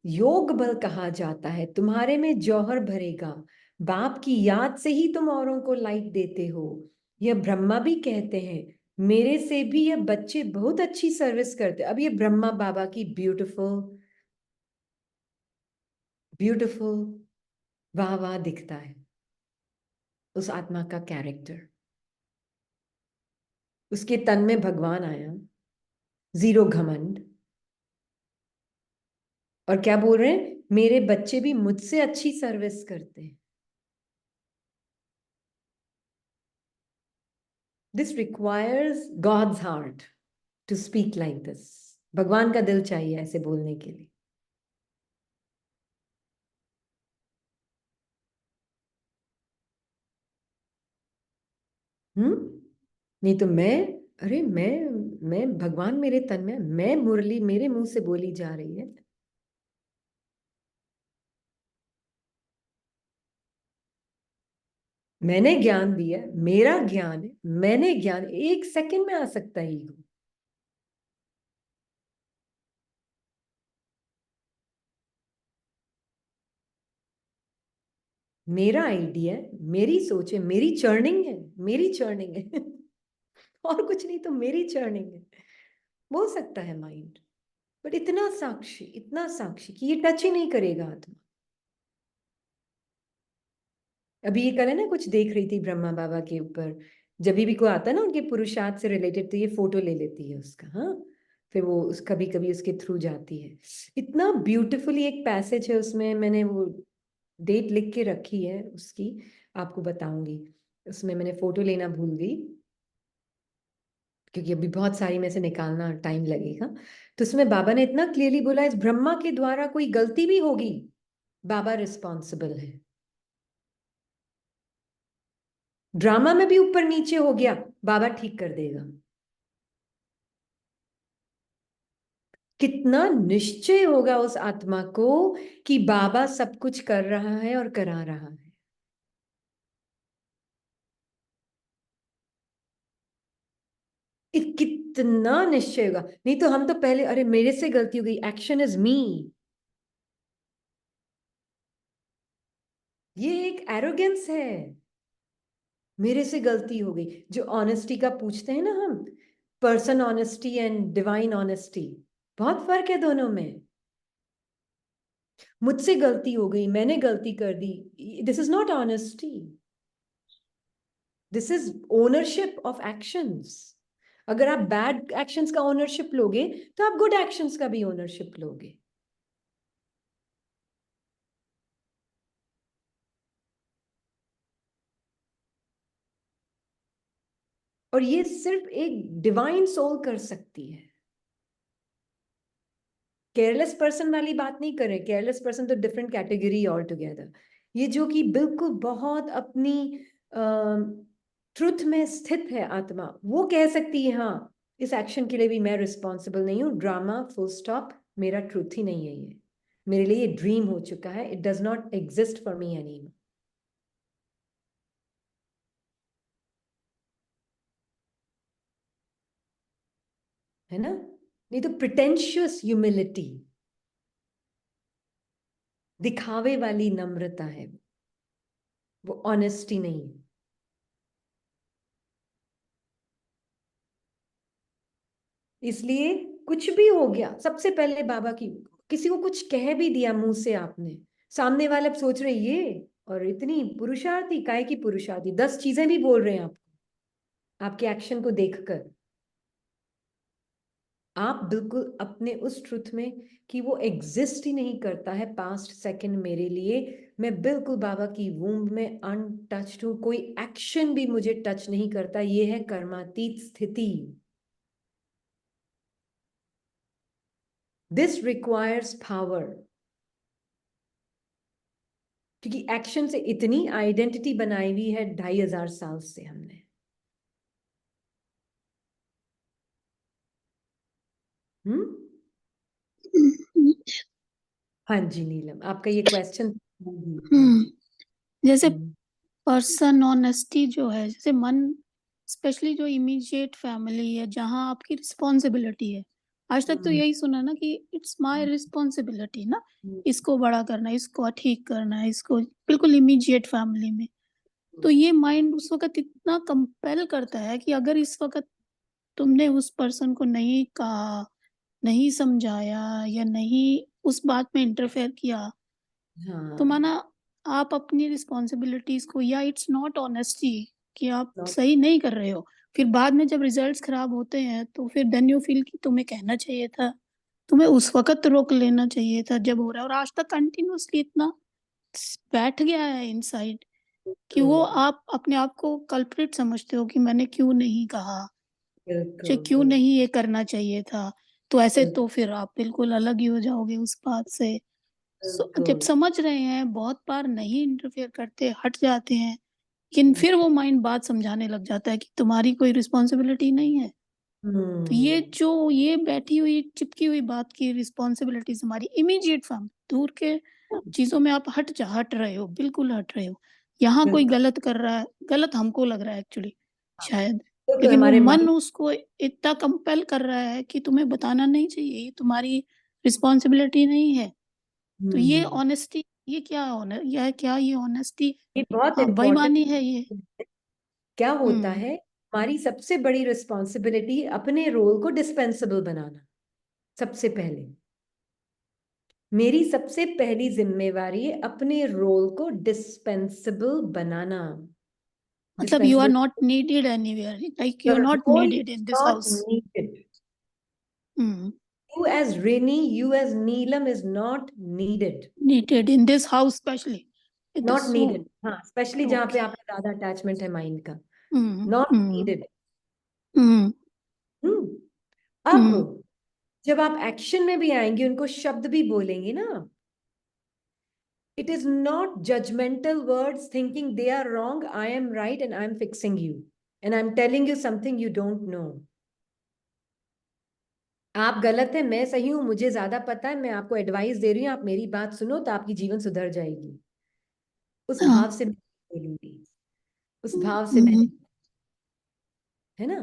योग बल कहा जाता है, तुम्हारे में जौहर भरेगा, बाप की याद से ही तुम औरों को लाइट देते हो। यह ब्रह्मा भी कहते हैं, मेरे से भी यह बच्चे बहुत अच्छी सर्विस करते। अब ये ब्रह्मा बाबा की ब्यूटीफुल ब्यूटीफुल वाह वाह दिखता है, उस आत्मा का कैरेक्टर, उसके तन में भगवान आया, जीरो घमंड। और क्या बोल रहे हैं, मेरे बच्चे भी मुझसे अच्छी सर्विस करते हैं। This requires God's heart to speak like this. भगवान का दिल चाहिए ऐसे बोलने के लिए। नहीं तो मैं, अरे मैं भगवान मेरे तन में, मैं मुरली मेरे मुंह से बोली जा रही है। मैंने ज्ञान दिया, मेरा ज्ञान है, मैंने ज्ञान, 1 सेकंड में आ सकता है ईगो। मेरा आइडिया है, मेरी सोच है, मेरी चर्निंग है, मेरी चर्निंग है। और कुछ नहीं, तो मेरी चर्निंग है। बोल सकता है माइंड, बट इतना साक्षी कि ये टच ही नहीं करेगा आत्मा। अभी ये कल है ना, कुछ देख रही थी ब्रह्मा बाबा के ऊपर, जब भी कोई आता है ना उनके पुरुषार्थ से रिलेटेड, तो ये फोटो ले लेती है उसका। हाँ, फिर वो कभी कभी उसके थ्रू जाती है। इतना ब्यूटीफुली एक पैसेज है उसमें, मैंने वो डेट लिख के रखी है उसकी, आपको बताऊंगी। उसमें मैंने फोटो लेना भूल गई, क्योंकि अभी बहुत सारी में से निकालना टाइम लगेगा। तो उसमें बाबा ने इतना क्लियरली बोला, इस ब्रह्मा के द्वारा कोई गलती भी होगी, बाबा रिस्पॉन्सिबल है। ड्रामा में भी ऊपर नीचे हो गया, बाबा ठीक कर देगा। कितना निश्चय होगा उस आत्मा को कि बाबा सब कुछ कर रहा है और करा रहा है। कितना निश्चय होगा। नहीं तो हम तो पहले, अरे मेरे से गलती हो गई, एक्शन इज मी। ये एक एरोगेंस है, मेरे से गलती हो गई। जो ऑनेस्टी का पूछते हैं ना हम, person honesty and divine honesty, बहुत फर्क है दोनों में। मुझसे गलती हो गई, मैंने गलती कर दी, this is not honesty, this is ownership of actions. अगर आप बैड एक्शंस का ओनरशिप लोगे, तो आप गुड एक्शंस का भी ओनरशिप लोगे। और ये सिर्फ एक डिवाइन सोल कर सकती है। केयरलेस पर्सन वाली बात नहीं करें, केयरलेस पर्सन तो डिफरेंट कैटेगरी ऑल टुगेदर। ये जो कि बिल्कुल बहुत अपनी ट्रुथ में स्थित है आत्मा, वो कह सकती है हाँ, इस एक्शन के लिए भी मैं रिस्पॉन्सिबल नहीं हूँ, ड्रामा फुल स्टॉप, मेरा ट्रुथ ही नहीं है ये, मेरे लिए ये ड्रीम हो चुका है, it does not exist for me any. है ना? नहीं तो प्रिटेंशियस ह्यूमिलिटी, दिखावे वाली नम्रता है, वो ऑनेस्टी नहीं है। इसलिए कुछ भी हो गया, सबसे पहले बाबा की, किसी को कुछ कह भी दिया मुंह से आपने, सामने वाले सोच रहे ये, और इतनी पुरुषार्थी, काय की पुरुषार्थी, 10 चीजें भी बोल रहे हैं आपको, आपके एक्शन को देखकर। आप बिल्कुल अपने उस ट्रुथ में कि वो एग्जिस्ट ही नहीं करता है पास्ट सेकंड मेरे लिए, मैं बिल्कुल बाबा की वूम्ब में अनटच्ड हूं, कोई एक्शन भी मुझे टच नहीं करता, ये है कर्मातीत स्थिति। दिस रिक्वायर्स पावर, क्योंकि एक्शन से इतनी आइडेंटिटी बनाई हुई है 2500 साल से हमने। हम्म। हाँ जी नीलम, आपका ये क्वेश्चन। जैसे पर्सन ऑनेस्टी जो है, जैसे मन, स्पेशली जो इमीडिएट फैमिली है जहाँ आपकी रिस्पॉन्सिबिलिटी है, आज तक तो यही सुना ना कि इट्स माय रिस्पॉन्सिबिलिटी ना, इसको बड़ा करना, इसको ठीक करना, इसको बिल्कुल इमीडिएट फैमिली में। तो ये माइंड उस वक्त इतना कंपेल करता है कि अगर इस वक्त तुमने उस पर्सन को नहीं कहा, नहीं समझाया, या नहीं उस बात में इंटरफेयर किया, तो माना आप अपनी रिस्पॉन्सिबिलिटीज को, या इट्स नॉट ऑनेस्टी कि आप सही नहीं कर रहे हो, फिर बाद में जब रिजल्ट्स खराब होते हैं तो फिर देन यू फील कि तुम्हें कहना चाहिए था, तुम्हें उस वक्त रोक लेना चाहिए था जब हो रहा है। और आज तक कंटिन्यूअसली इतना बैठ गया है इनसाइड कि वो आप अपने आप को कल्प्रिट समझते हो कि मैंने क्यों नहीं कहा, मुझे क्यों नहीं ये करना चाहिए था। तो ऐसे तो फिर आप बिल्कुल अलग ही हो जाओगे उस बात से। जब समझ रहे हैं, बहुत बार नहीं इंटरफेयर करते, हट जाते हैं, लेकिन फिर वो माइंड बात समझाने लग जाता है कि तुम्हारी कोई रिस्पॉन्सिबिलिटी नहीं है। तो ये जो ये बैठी हुई चिपकी हुई बात की रिस्पॉन्सिबिलिटीज हमारी इमीडिएट फैमिली, दूर के चीजों में आप हट रहे हो, बिल्कुल हट रहे हो। यहाँ कोई गलत कर रहा है, गलत हमको लग रहा है एक्चुअली, शायद, लेकिन वो मन उसको इतना कंपेल कर रहा है कि तुम्हें बताना नहीं चाहिए, ये तुम्हारी रिस्पॉन्सिबिलिटी नहीं है। तो ये ऑनेस्टी, ये क्या यह क्या ये ऑनेस्टी, ये बहुत बेईमानी है इम्पोर्टेंट। ये। क्या होता है, हमारी सबसे बड़ी रिस्पॉन्सिबिलिटी अपने रोल को डिस्पेंसेबल बनाना। सबसे पहले मेरी सबसे पहली जिम्मेवारी है अपने रोल को डिस्पेंसेबल बनाना। मतलब you are not needed anywhere, like you are not needed in this house. You as Rini, you as Neelam is not needed. Needed in this house, especially. In Not this needed. home. हाँ, especially जहाँ पे Okay. आपका ज्यादा attachment है mind का. हम्म, Not hmm, needed. हम्म, अब हम्म, जब आप एक्शन में भी आएंगे, उनको शब्द भी बोलेंगे ना, it is not judgmental words thinking they are wrong, I am right and I am fixing you and I'm telling you something you don't know. आप गलत है, मैं सही हूं, मुझे ज्यादा पता है, मैं आपको एडवाइस दे रही हूँ, आप मेरी बात सुनो तो आपकी जीवन सुधर जाएगी. उस हाँ, भाव से मैं बोलूंगी, उस भाव से मैं, है ना,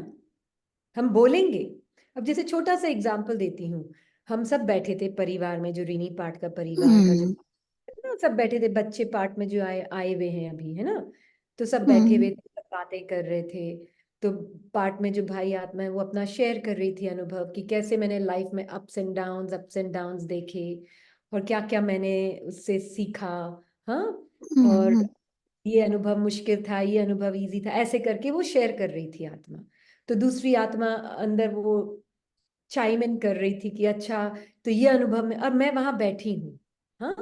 हम बोलेंगे. अब जैसे छोटा सा एग्जाम्पल देती हूँ. हम सब बैठे थे परिवार में, जो रीनी पाठ का परिवार का जो ना, सब बैठे थे, बच्चे पार्ट में जो आए आए हुए हैं अभी, है ना, तो सब बैठे हुए थे, सब बातें कर रहे थे. तो पार्ट में जो भाई आत्मा है वो अपना शेयर कर रही थी अनुभव, कि कैसे मैंने लाइफ में अप्स एंड डाउन्स देखे और क्या क्या मैंने उससे सीखा. हाँ, और ये अनुभव मुश्किल था, ये अनुभव इजी था, ऐसे करके वो शेयर कर रही थी आत्मा. तो दूसरी आत्मा अंदर वो चाइम इन कर रही थी कि अच्छा, तो ये अनुभव में, अब मैं वहां बैठी हूँ. हाँ,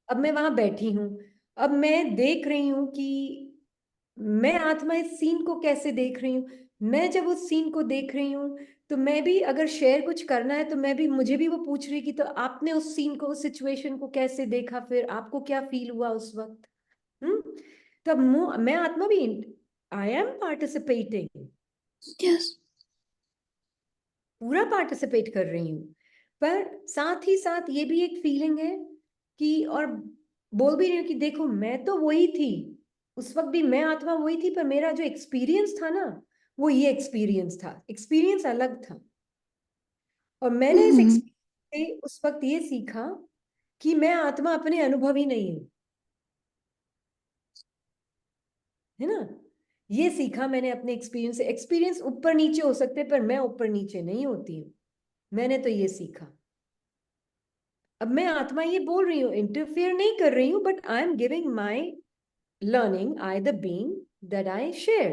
अब मैं वहां बैठी हूं, अब मैं देख रही हूं कि मैं आत्मा इस सीन को कैसे देख रही हूँ. मैं जब उस सीन को देख रही हूँ, तो मैं भी अगर शेयर कुछ करना है तो मैं भी, मुझे भी वो पूछ रही कि तो आपने उस सीन को, उस सिचुएशन को कैसे देखा, फिर आपको क्या फील हुआ उस वक्त. तब मैं आत्मा भी, आई एम पार्टिसिपेटिंग, यस, पूरा पार्टिसिपेट कर रही हूँ. पर साथ ही साथ ये भी एक फीलिंग है कि, और बोल भी रही हूँ कि देखो मैं तो वही थी, उस वक्त भी मैं आत्मा वही थी, पर मेरा जो एक्सपीरियंस था ना, वो ये एक्सपीरियंस था, एक्सपीरियंस अलग था. और मैंने इस एक्सपीरियंस से उस वक्त ये सीखा कि मैं आत्मा अपने अनुभव ही नहीं हूँ, है ना. ये सीखा मैंने अपने एक्सपीरियंस से. एक्सपीरियंस ऊपर नीचे हो सकते हैं, पर मैं ऊपर नीचे नहीं होती हूँ. मैंने तो ये सीखा. अब मैं आत्मा ये बोल रही हूँ, इंटरफेयर नहीं कर रही हूँ, but I am giving my learning, I the being that I share.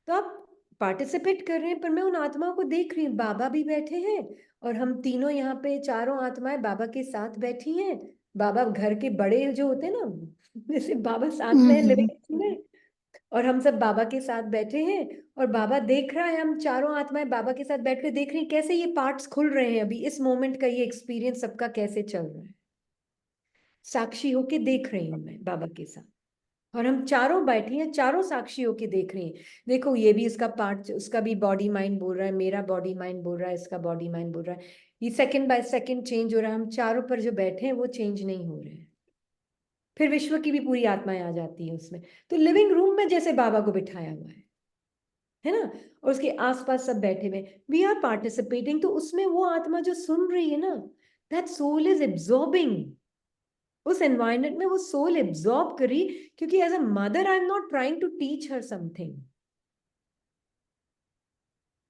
तो आप पार्टिसिपेट कर रहे हैं, पर मैं उन आत्माओं को देख रही हूँ. बाबा भी बैठे हैं और हम तीनों यहाँ पे, चारों आत्माएं बाबा के साथ बैठी हैं. बाबा घर के बड़े जो होते हैं ना, जैसे बाबा साथ में लिविंग में, और हम सब बाबा के साथ बैठे हैं. और बाबा देख रहा है, हम चारों आत्माएं बाबा के साथ बैठ कर देख रही हैं कैसे ये पार्ट्स खुल रहे हैं, अभी इस मोमेंट का ये एक्सपीरियंस सबका कैसे चल रहा है. साक्षी होके देख रही हूँ मैं बाबा के साथ. और हम चारों बैठी हैं, चारों साक्षी होके देख रही हैं. देखो ये भी इसका पार्ट, उसका भी बॉडी माइंड बोल रहा है, मेरा बॉडी माइंड बोल रहा है, इसका बॉडी माइंड बोल रहा है. ये सेकंड बाय सेकंड चेंज हो रहा है. हम चारों पर जो बैठे हैं वो चेंज नहीं हो रहे हैं. फिर विश्व की भी पूरी आत्माएं आ जाती है उसमें. तो लिविंग रूम में जैसे बाबा को बिठाया हुआ है ना, और उसके आसपास सब बैठे हुए, वी आर पार्टिसिपेटिंग. तो उसमें वो आत्मा जो सुन रही है ना, दैट सोल इज एब्जॉर्बिंग. उस एनवायरनमेंट में वो सोल एब्जॉर्ब करी, क्योंकि as a mother I am not trying to teach her something.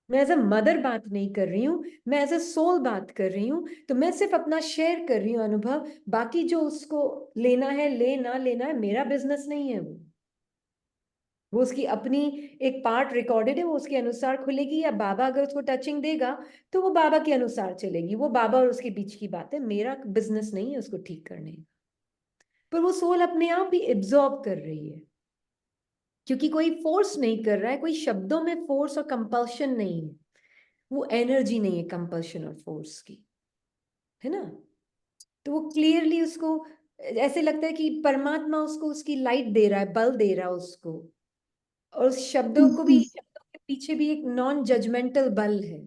मैं एज अ मदर बात नहीं कर रही हूँ, मैं एज अ सोल बात कर रही हूँ. तो मैं सिर्फ अपना शेयर कर रही हूँ अनुभव. बाकी जो उसको लेना है, ले ना लेना है, मेरा बिजनेस नहीं है. वो उसकी अपनी एक पार्ट रिकॉर्डेड है, वो उसके अनुसार खुलेगी, या बाबा अगर उसको टचिंग देगा तो वो बाबा के अनुसार चलेगी. वो बाबा और उसके बीच की बात है, मेरा बिजनेस नहीं है उसको ठीक करने. पर वो सोल अपने आप ही एब्जॉर्ब कर रही है, क्योंकि कोई फोर्स नहीं कर रहा है. कोई शब्दों में फोर्स और कंपल्शन नहीं है. वो एनर्जी नहीं है कंपल्शन और फोर्स की, है ना. तो वो क्लियरली उसको ऐसे लगता है कि परमात्मा उसको उसकी लाइट दे रहा है, बल दे रहा है उसको. और उस शब्दों को भी, शब्दों के पीछे भी एक नॉन जजमेंटल बल है,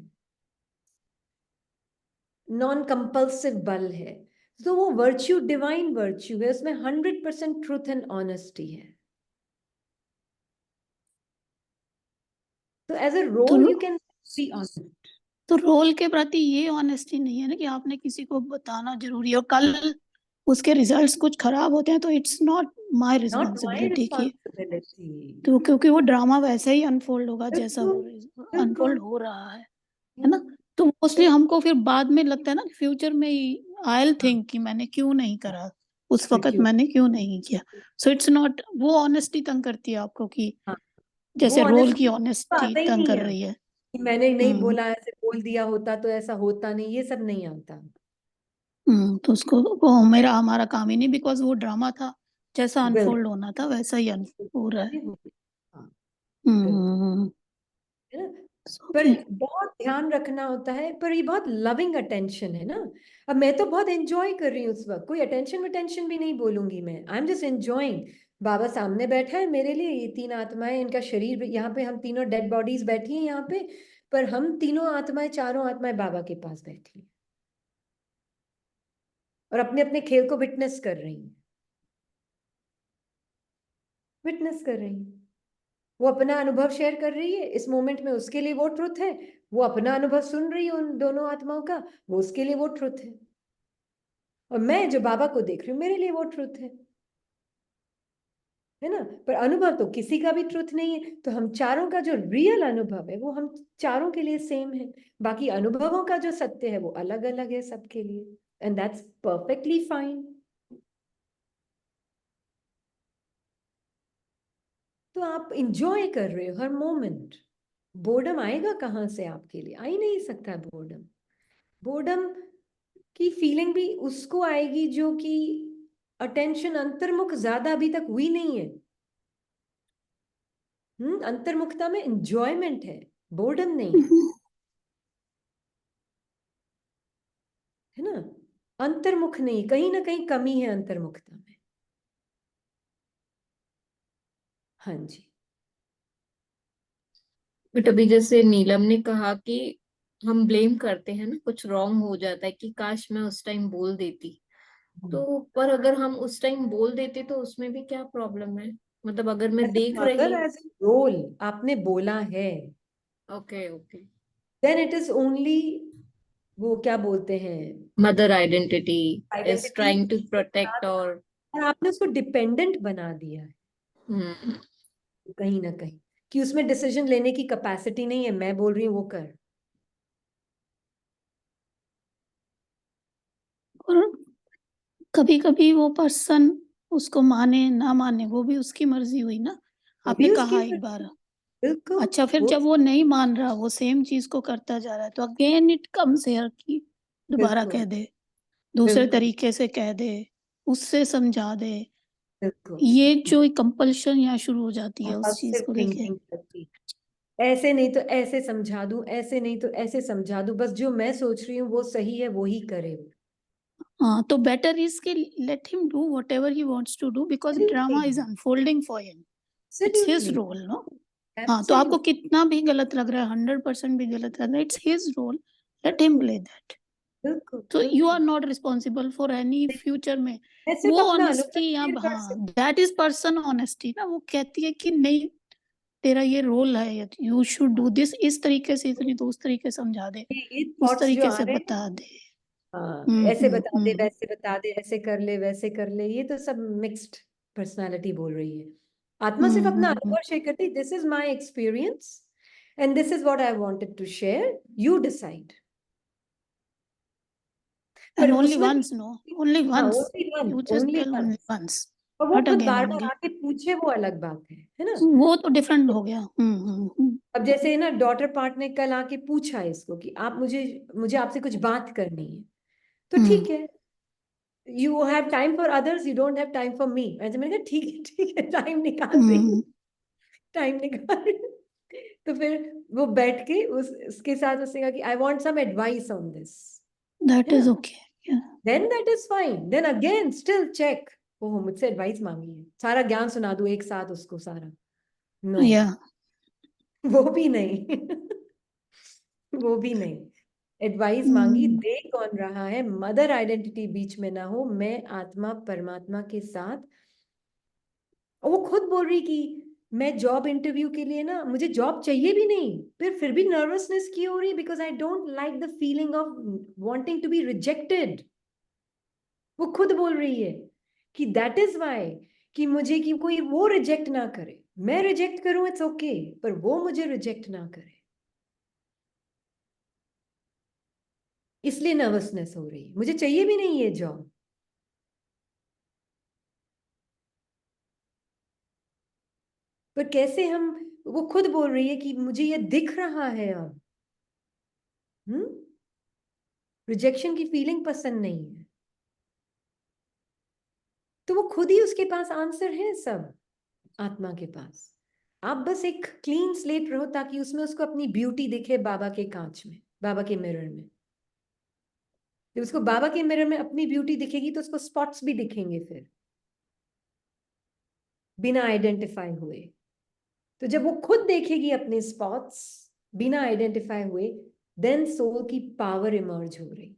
नॉन कंपल्सिव बल है. तो वो वर्च्यू डिवाइन वर्च्यू है, उसमें 100% ट्रूथ एंड ऑनेस्टी है. तो as a role you can be honest. तो रोल के प्रति ये ऑनेस्टी नहीं है ना कि आपने किसी को बताना जरूरी है, और कल उसके रिजल्ट्स कुछ खराब होते हैं तो it's not my not my responsibility की. रिस्पॉन्सिबिलिटी. तो क्योंकि वो ड्रामा वैसे ही अनफोल्ड होगा जैसा वो बिल्कुल अनफोल्ड बिल्कुल. हो रहा है ना. तो मोस्टली हमको फिर बाद में लगता है ना कि फ्यूचर में आई विल थिंक कि मैंने क्यों नहीं करा, उस फिर वक्त क्यों. मैंने क्यों नहीं किया. सो इट्स नॉट, वो ऑनेस्टी तंग करती है आपको कि हाँ, वो जैसे रोल की ऑनेस्टी ऑनेस्टी आता ही तंग नहीं कर है. रही है. मैंने नहीं हम्म बोला, ऐसे बोल दिया होता तो ऐसा होता नहीं, ये सब नहीं आता। तो उसको वो मेरा हमारा काम ही नहीं, बिकॉज वो ड्रामा था, जैसा बिल्कुल। अनफोल्ड होना था वैसा ही हो रहा है। हाँ, बिल्कुल, हम्म है ना। पर ओके। बहुत ध्यान रखना होता है, पर ये बहुत लविंग अटेंशन है ना। अब मैं तो बहुत एंजॉय कर रही हूँ उस वक्त, कोई अटेंशन वटेंशन भी नहीं बोलूंगी मैं, आई एम जस्ट एंजॉइंग। बाबा सामने बैठा है मेरे लिए, ये तीन आत्माएं, इनका शरीर यहाँ पे, हम तीनों डेड बॉडीज बैठी हैं यहाँ पे, पर हम तीनों आत्माएं, चारों आत्माएं बाबा के पास बैठी हैं और अपने अपने खेल को विटनेस कर रही हैं, विटनेस कर रही हैं। वो अपना अनुभव शेयर कर रही है इस मोमेंट में, उसके लिए वो ट्रुथ है। वो अपना अनुभव सुन रही है उन दोनों आत्माओं का, वो उसके लिए वो ट्रुथ है। और मैं जो बाबा को देख रही हूँ, मेरे लिए वो ट्रुथ है ना। पर अनुभव तो किसी का भी ट्रुथ नहीं है, तो हम चारों का जो रियल अनुभव है वो हम चारों के लिए सेम है। बाकी अनुभवों का जो सत्य है वो अलग अलग है सबके लिए, एंड दैट्स परफेक्टली फाइन। तो आप इंजॉय कर रहे हो हर मोमेंट। बोर्डम आएगा कहाँ से आपके लिए? आ ही नहीं सकता बोर्डम। बोर्डम की फीलिंग भी उसको आएगी जो कि अटेंशन अंतर्मुख ज्यादा अभी तक हुई नहीं है। अंतर्मुखता में एंजॉयमेंट है, बोर्डम नहीं है, है ना। अंतर्मुख नहीं, कहीं ना कहीं कमी है अंतर्मुखता में। हाँ जी। बट अभी जैसे नीलम ने कहा कि हम ब्लेम करते हैं ना, कुछ रॉन्ग हो जाता है कि काश मैं उस टाइम बोल देती। तो पर अगर हम उस टाइम बोल देते तो उसमें भी क्या प्रॉब्लम है? मतलब अगर मैं एज ए देख मदर, रही। एज ए रोल आपने बोला है, okay okay. Then it is only, वो क्या बोलते हैं, mother identity is identity trying to उसके प्रोटेक्ट साथ, और। और आपने उसको डिपेंडेंट बना दिया है हम्म। कहीं ना कहीं, कि उसमें डिसीजन लेने की कैपेसिटी नहीं है, मैं बोल रही हूँ वो कर। और कभी कभी वो पर्सन उसको माने ना माने, वो भी उसकी मर्जी हुई ना। वो आपने भी उसकी कहा एक मर्जी, बार, बिल्कुल। अच्छा फिर वो जब वो नहीं मान रहा, वो सेम चीज को करता जा रहा है, तो अगेन इट कम्स हियर की दोबारा बिल्कुल, कह दे, दूसरे बिल्कुल, तरीके से कह दे, उससे समझा दे। बिल्कुल। ये जो कंपल्शन यहाँ शुरू हो जाती है उस चीज कंपल्सिव को लेके। थिंकिंग करती, ऐसे नहीं तो ऐसे समझा दूं, ऐसे नहीं तो ऐसे समझा दूं, बस जो मैं सोच रही हूँ वो सही है, वो ही करे। हाँ, तो बेटर इज कि let him do whatever he wants to do, because drama is unfolding for him, it's his absolutely, role no. हाँ, तो आपको एब्सोल्युटली, कितना भी गलत लग रहा है, 100% भी गलत लग रहा है, it's his role, let him play that. बिल्कुल, तो यू आर बिल्कुल। Not responsible for any future में। मैं सिर्फ वो अपना अनुभव ऑनेस्टी या शेयर कर हाँ, सकती दैट इज पर्सन ऑनेस्टी ना, वो कहती है कि नहीं, तेरा ये रोल है, यू शुड हूँ। डू दिस, इस तरीके से, इतनी तो उस तरीके से समझा दे, ये उस थॉट्स जो तरीके आ से रहे हैं, बता दे। हाँ, ऐसे बता दे, हम्म। वैसे बता दे, ऐसे कर ले, वैसे कर ले, ये तो सब मिक्स्ड पर्सनालिटी बोल रही है। आत्मा सिर्फ अपना हम्म अनुभव शेयर करती, this is my experience and this is what I wanted to share, you decide. पर एंड ओनली उसमें भी, वंस नो, ओनली हाँ, once, only one, you just only tell only once. Once, और वो नॉट खुद again बार and बार again. आके पूछे, वो अलग बात है ना। वो तो डिफरेंट हो गया। अब जैसे ना डॉटर पार्ट ने कल आके पूछा इसको कि आप मुझे मुझे आपसे कुछ बात करनी है, तो हम्म ठीक है, you have time for others, you don't have time for me. ऐसे मैंने कहा ठीक है, ठीक है, टाइम निकाल रही हूँ, हम्म टाइम निकाल रही हूँ। तो फिर वो बैठ के उसके साथ उसने कहा कि I want some advice on this, that है इज ना। Okay. Then that is fine, then again still check, oh मुझसे एडवाइस मांगी है, सारा ज्ञान सुना दूं एक साथ उसको सारा, नो, या वो भी नहीं। वो भी नहीं। एडवाइस मांगी, दे कौन रहा है, मदर आइडेंटिटी बीच में ना हो, मैं आत्मा परमात्मा के साथ। और वो खुद बोल रही कि मैं जॉब इंटरव्यू के लिए ना, मुझे जॉब चाहिए भी नहीं, फिर भी नर्वसनेस की हो रही, because I don't like the feeling of wanting to be rejected. वो खुद बोल रही है कि दैट इज वाई, कि मुझे कि कोई वो रिजेक्ट ना करे, मैं रिजेक्ट करूं इट्स ओके, पर वो मुझे रिजेक्ट ना करे, इसलिए नर्वसनेस हो रही है, मुझे चाहिए भी नहीं ये जॉब। पर कैसे हम, वो खुद बोल रही है कि मुझे ये दिख रहा है अब, रिजेक्शन की फीलिंग पसंद नहीं है, तो वो खुद ही, उसके पास आंसर है सब, आत्मा के पास। आप बस एक क्लीन स्लेट रहो ताकि उसमें उसको अपनी ब्यूटी दिखे, बाबा के कांच में, बाबा के मिरर में। जब उसको बाबा के मिरर में अपनी ब्यूटी दिखेगी तो उसको स्पॉट्स भी दिखेंगे फिर, बिना आइडेंटिफाई हुए। तो जब वो खुद देखेगी अपने स्पॉट्स बिना आइडेंटिफाई हुए, देन सोल की पावर इमर्ज हो रही।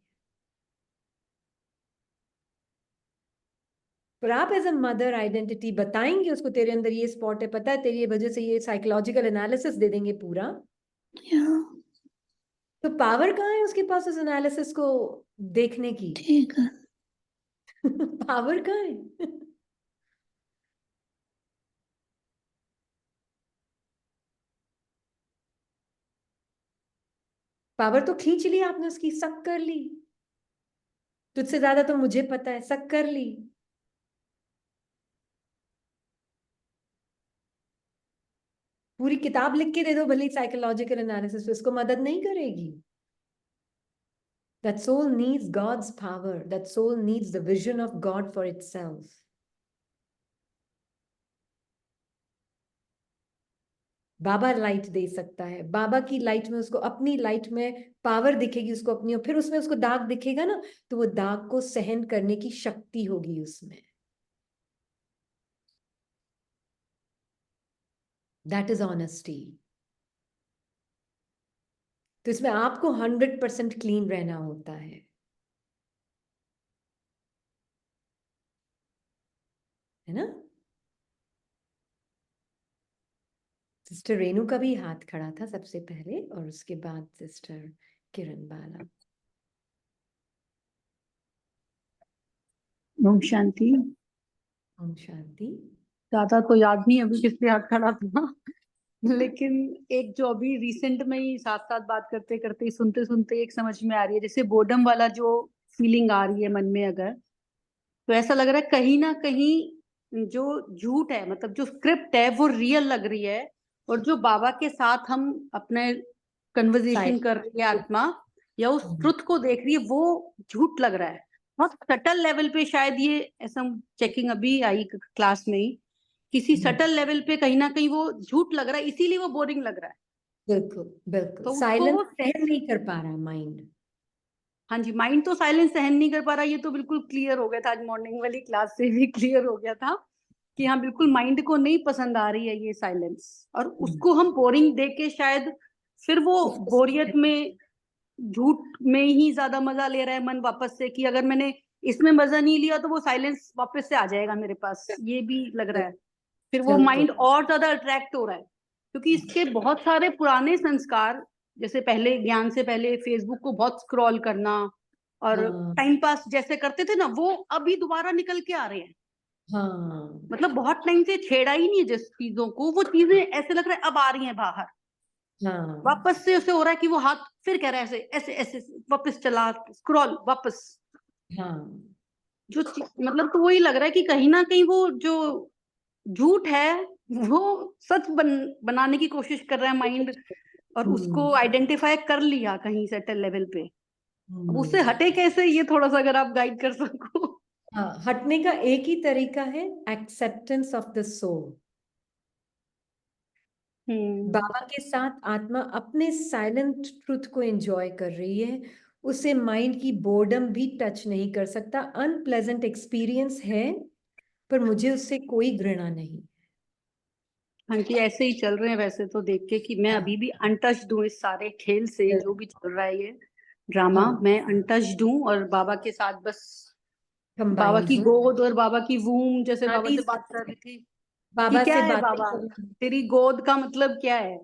पर आप एज अ मदर आइडेंटिटी बताएंगे उसको, तेरे अंदर ये स्पॉट है, पता है तेरी वजह से, ये साइकोलॉजिकल एनालिसिस दे देंगे पूरा। या तो पावर कहाँ है उसके पास उस एनालिसिस को देखने की? ठीक है। पावर कहाँ है? पावर तो खींच ली आपने उसकी, सक कर ली। तुझसे ज्यादा तो मुझे पता है, सक कर ली। पूरी किताब लिख के दे दो भले साइकोलॉजिकल एनालिसिस, उसको मदद नहीं करेगी। That soul needs God's power. That soul needs the vision of God for itself. Baba light दे सकता है, बाबा की लाइट में उसको, अपनी लाइट में पावर दिखेगी उसको अपनी, और फिर उसमें उसको दाग दिखेगा ना, तो वो दाग को सहन करने की शक्ति होगी उसमें। That is honesty. तो इसमें आपको 100% क्लीन रहना होता है ना? सिस्टर रेणु का भी हाथ खड़ा था सबसे पहले, और उसके बाद सिस्टर किरण बाला। ओम शांति। ओम शांति। ज्यादा तो याद नहीं अभी किसके हाथ खड़ा था, लेकिन एक जो अभी रिसेंट में ही साथ साथ बात करते करते सुनते सुनते एक समझ में आ रही है, जैसे बोर्डम वाला जो फीलिंग आ रही है मन में, अगर तो ऐसा लग रहा है कहीं ना कहीं जो झूठ है, मतलब जो स्क्रिप्ट है वो रियल लग रही है, और जो बाबा के साथ हम अपने कन्वर्सेशन कर रही है आत्मा, या उस ट्रुथ को देख रही है, वो झूठ लग रहा है। बहुत सटल लेवल पे शायद ये, ऐसा चेकिंग अभी आई क्लास में ही, किसी सटल लेवल पे कहीं ना कहीं वो झूठ लग रहा है, इसीलिए वो बोरिंग लग रहा है। बिल्कुल बिल्कुल, तो उसको साइलेंस वो, सहन नहीं कर पा रहा माइंड। हाँ जी, माइंड तो साइलेंस सहन नहीं कर पा रहा, ये तो बिल्कुल क्लियर हो गया था, आज मॉर्निंग वाली क्लास से भी क्लियर हो गया था कि हाँ बिल्कुल माइंड को नहीं पसंद आ रही है ये साइलेंस, और उसको हम बोरिंग देख के शायद फिर वो बोरियत में, झूठ में ही ज्यादा मजा ले रहा है मन वापस से, कि अगर मैंने इसमें मजा नहीं लिया तो वो साइलेंस वापस से आ जाएगा मेरे पास, ये भी लग रहा है। फिर वो माइंड और ज्यादा अट्रैक्ट हो रहा है, क्योंकि इसके बहुत सारे पुराने संस्कार, जैसे पहले ज्ञान से पहले फेसबुक को बहुत स्क्रॉल करना और टाइम पास जैसे करते थे ना, वो अभी दोबारा निकल के आ रहे हैं। हाँ, मतलब बहुत टाइम से छेड़ा ही नहीं है जिस चीजों को, वो चीजें ऐसे लग रहा है अब आ रही हैं बाहर, हाँ, वापस से उसे हो रहा है कि वो हाथ फिर कह रहा है ऐसे ऐसे ऐसे वापस चला स्क्रॉल वापस। हाँ, जो मतलब तो वही लग रहा है कि कहीं ना कहीं वो जो झूठ है वो सच बनाने की कोशिश कर रहा है माइंड, और उसको आइडेंटिफाई कर लिया कहीं सेटल लेवल पे। अब उससे हटे कैसे, ये थोड़ा सा अगर आप गाइड कर सको। हाँ, हटने का एक ही तरीका है, एक्सेप्टेंस ऑफ द सोल। बाबा के साथ आत्मा अपने साइलेंट ट्रुथ को एंजॉय कर रही है, उसे माइंड की बोर्डम भी टच नहीं कर सकता। अनप्लेजेंट एक्सपीरियंस है, पर मुझे उससे कोई घृणा नहीं। हाँ जी, ऐसे ही चल रहे हैं वैसे तो देख के, कि मैं अभी भी अनटच्ड हूँ इस सारे खेल से, जो भी चल रहा है ये ड्रामा, मैं अनटच्ड हूँ, और बाबा के साथ बस बाबा की गोद और बाबा की वूम, जैसे बाबा से बात कर रही थी कि बाबा क्या से है बात बाबा, तेरी गोद का मतलब क्या है।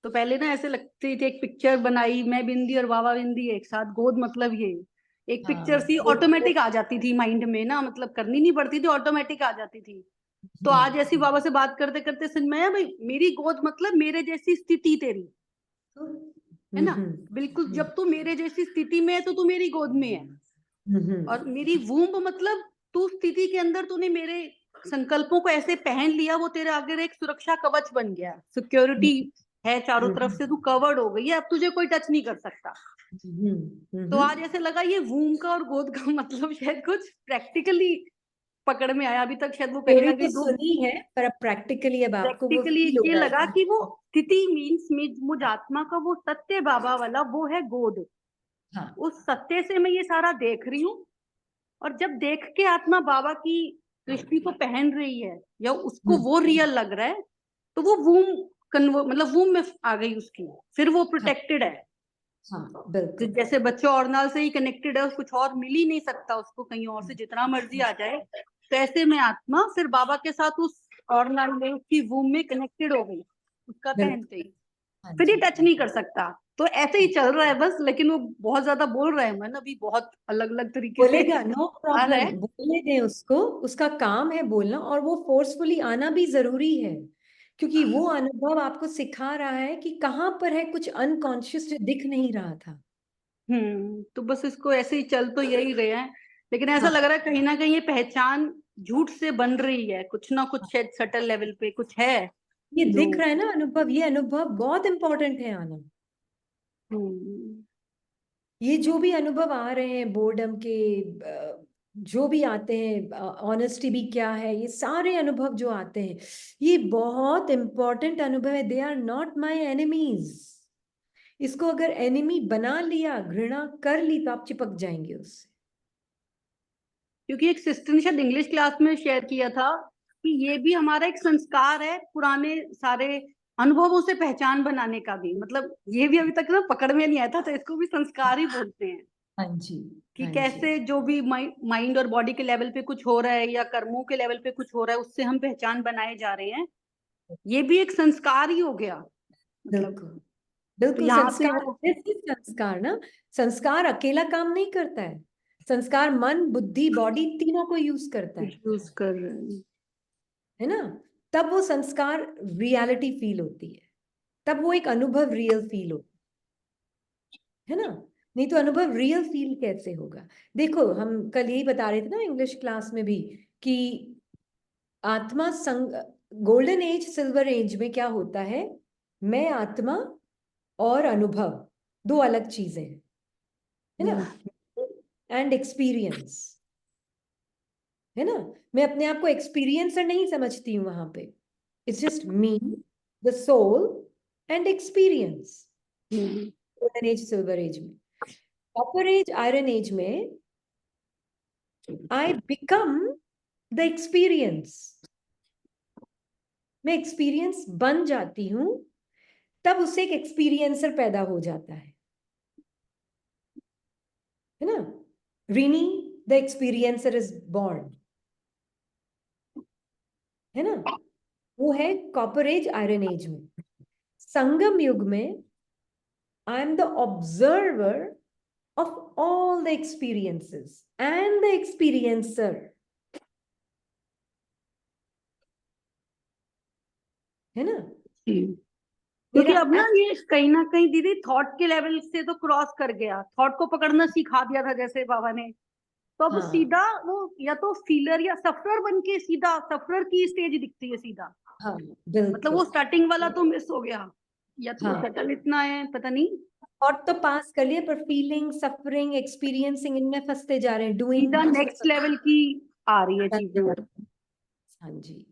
तो पहले ना ऐसे लगती थी, एक पिक्चर बनाई, मैं बिंदी और बाबा बिंदी एक साथ, गोद मतलब ये एक पिक्चर सी ऑटोमेटिक आ जाती थी माइंड में ना, मतलब करनी नहीं पड़ती थी, ऑटोमेटिक आ जाती थी। तो आज ऐसी बाबा से बात करते करते समझ में आया, भाई मेरी गोद मतलब मेरे जैसी स्थिति तेरी, है ना, बिल्कुल, जब तू मेरे जैसी स्थिति में है तो तू मेरी गोद में है। और मेरी वूम्ब मतलब तू स्थिति के अंदर तूने मेरे संकल्पों को ऐसे पहन लिया, वो तेरे आगे एक सुरक्षा कवच बन गया, सिक्योरिटी है चारों तरफ से, तू कवर्ड हो गई है, अब तुझे कोई टच नहीं कर सकता। तो आज ऐसे लगा ये वूम का और गोद का मतलब शायद कुछ प्रैक्टिकली पकड़ में आया। अभी तक शायद वो कहीं थ्योरी ना तो कहीं दो सुनी है, पर अब प्रैक्टिकली अब आपको वो प्रैक्टिकली फील हो ये रहा लगा है। कि वो स्थिति मीन्स मुझ आत्मा का वो सत्य बाबा वाला वो है गोद। हाँ, उस सत्य से मैं ये सारा देख रही हूँ, और जब देख के आत्मा बाबा की दृष्टि को पहन रही है या उसको वो रियल लग रहा है, तो वो वूम मतलब वूम में आ गई उसकी, फिर वो प्रोटेक्टेड है। हाँ बिल्कुल। जैसे बच्चे ऑर्गनल से ही कनेक्टेड है, कुछ और मिल ही नहीं सकता उसको कहीं और से, जितना मर्जी आ जाए, तो ऐसे में आत्मा फिर बाबा के साथ उस ऑर्गनल में उसकी वूम में कनेक्टेड हो गई उसका पहनते ही, हाँ फिर ये जी, टच नहीं कर सकता। तो ऐसे ही चल रहा है बस, लेकिन वो बहुत ज्यादा बोल रहा है मन, अभी बहुत अलग अलग तरीके से बोलेगा, नो आ रहा प्रॉब्लम, है। बोलने दें उसको, उसका काम है बोलना, और वो फोर्सफुली आना भी जरूरी है, क्योंकि वो अनुभव आपको सिखा रहा है कि कहाँ पर है कुछ अनकॉन्शियस जो दिख नहीं रहा था। तो बस इसको ऐसे ही चल तो यही रहे हैं, लेकिन ऐसा हाँ, लग रहा है कहीं ना कहीं ये पहचान झूठ से बन रही है, कुछ ना कुछ शायद सटल लेवल पे कुछ है ये जो दिख रहा है ना अनुभव, ये अनुभव बहुत इंपॉर्टेंट है आना। हम्म, ये जो भी अनुभव आ रहे हैं बोर्डम के, जो भी आते हैं, ऑनेस्टी भी क्या है, ये सारे अनुभव जो आते हैं, ये बहुत इंपॉर्टेंट अनुभव है। They are not my enemies. इसको अगर एनिमी बना लिया, घृणा कर ली, तो आप चिपक जाएंगे उससे। क्योंकि एक सिस्टर ने शायद इंग्लिश क्लास में शेयर किया था कि ये भी हमारा एक संस्कार है, पुराने सारे अनुभवों से पहचान बनाने का भी, मतलब ये भी अभी तक ना पकड़ में नहीं आया था, तो इसको भी संस्कार ही बोलते हैं हाँ जी, कि हाँ जी, कैसे जो भी माइंड और बॉडी के लेवल पे कुछ हो रहा है या कर्मों के लेवल पे कुछ हो रहा है, उससे हम पहचान बनाए जा रहे हैं। ये भी एक संस्कार ही हो गया मतलब। बिल्कुल तो बिल्कुल। यहाँ पे संस्कार, वो this is संस्कार ना। संस्कार अकेला काम नहीं करता है। संस्कार मन, बुद्धि, बॉडी तीनों को यूज करता यूज कर रहे हैं। है ना। तब वो संस्कार रियलिटी फील होती है, तब वो एक अनुभव रियल फील होता है ना। नहीं तो अनुभव रियल फील कैसे होगा। देखो, हम कल यही बता रहे थे ना इंग्लिश क्लास में भी, कि आत्मा संग, गोल्डन एज, सिल्वर एज में क्या होता है, मैं आत्मा और अनुभव दो अलग चीजें हैं, है ना। एंड एक्सपीरियंस, है ना। मैं अपने आप को एक्सपीरियंसर नहीं समझती हूँ वहां पे। It's just me, the soul and experience. Golden age, silver age में, कॉपर एज, आयरन एज में आई बिकम द एक्सपीरियंस। मैं एक्सपीरियंस बन जाती हूँ, तब उससे एक एक्सपीरियंसर पैदा हो जाता है ना। Rini the experiencer is born, है ना। वो है कॉपर एज, आयरन एज में। संगम युग में I am the observer of all the experiences and the experiencer, है ना। क्योंकि मेरा अब ना ये कहीं ना कहीं दीदी थॉट के लेवल से तो क्रॉस कर गया, थॉट को पकड़ना सिखा दिया था जैसे बाबा ने, तो अब हाँ, सीधा वो या तो फीलर या सफरर बन के सीधा सफरर की स्टेज दिखती है सीधा, हाँ मतलब वो बिल्कुल। स्टार्टिंग वाला तो मिस हो गया, या तो हाँ, सटल इतना है पता नहीं, थॉट तो पास कर लिए, पर फीलिंग, सफरिंग, एक्सपीरियंसिंग, इनमें फंसते जा रहे हैं, डूइंग सीधा दूसरा नेक्स्ट लेवल की आ रही है चीजें। हाँ जी,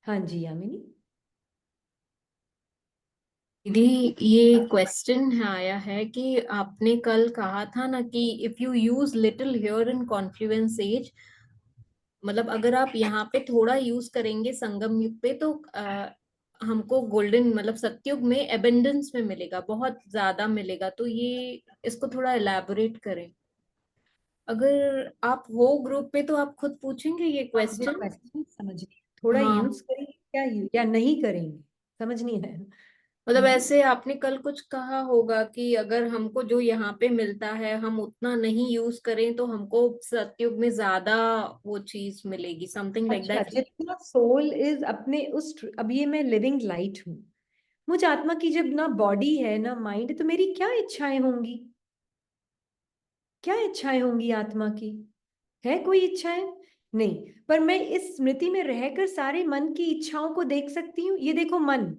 हाँ जी यामिनी। दीदी ये क्वेश्चन है आया है कि आपने कल कहा था ना कि if you use little here in confluence age, मतलब अगर आप यहाँ पे थोड़ा यूज करेंगे संगम युग पे, तो हमको गोल्डन मतलब सतयुग में एबंडेंस में मिलेगा, बहुत ज्यादा मिलेगा। तो ये इसको थोड़ा एलैबोरेट करें। अगर आप हो ग्रुप पे तो आप खुद पूछेंगे ये हाँ, मुझे क्वेश्चन। क्वेश्चन समझ नहीं, थोड़ा हाँ, यूज करेंगे क्या, या नहीं करेंगे, समझ नहीं आया। मतलब ऐसे आपने कल कुछ कहा होगा कि अगर हमको जो यहाँ पे मिलता है हम उतना नहीं यूज करें तो हमको सतयुग में ज्यादा वो चीज मिलेगी, समथिंग लाइक अच्छा, दैट। जितना सोल इज अपने उस, अब ये मैं लिविंग लाइट हूँ, मुझ आत्मा की जब ना बॉडी है ना माइंड, तो मेरी क्या इच्छाएं होंगी, क्या इच्छाएं होंगी आत्मा की, है कोई इच्छाएं? नहीं। पर मैं इस स्मृति में रहकर सारे मन की इच्छाओं को देख सकती हूँ। ये देखो मन,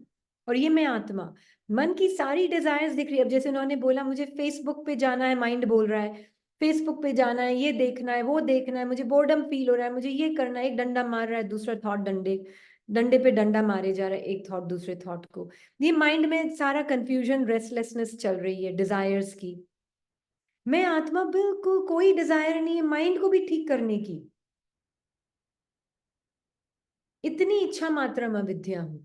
और ये मैं आत्मा, मन की सारी डिजायर्स दिख रही है। अब जैसे उन्होंने बोला मुझे फेसबुक पे जाना है, माइंड बोल रहा है फेसबुक पे जाना है, ये देखना है, वो देखना है, मुझे बोर्डम फील हो रहा है, मुझे ये करना है, एक डंडा मार रहा है, दूसरा थॉट डंडे डंडे पे डंडा मारे जा रहा है, एक थॉट दूसरे थॉट को। ये माइंड में सारा कंफ्यूजन, रेस्टलेसनेस चल रही है डिजायर्स की। मैं आत्मा, बिल्कुल कोई डिजायर नहीं है माइंड को भी ठीक करने की। इतनी इच्छा मात्र में अविद्या हूं।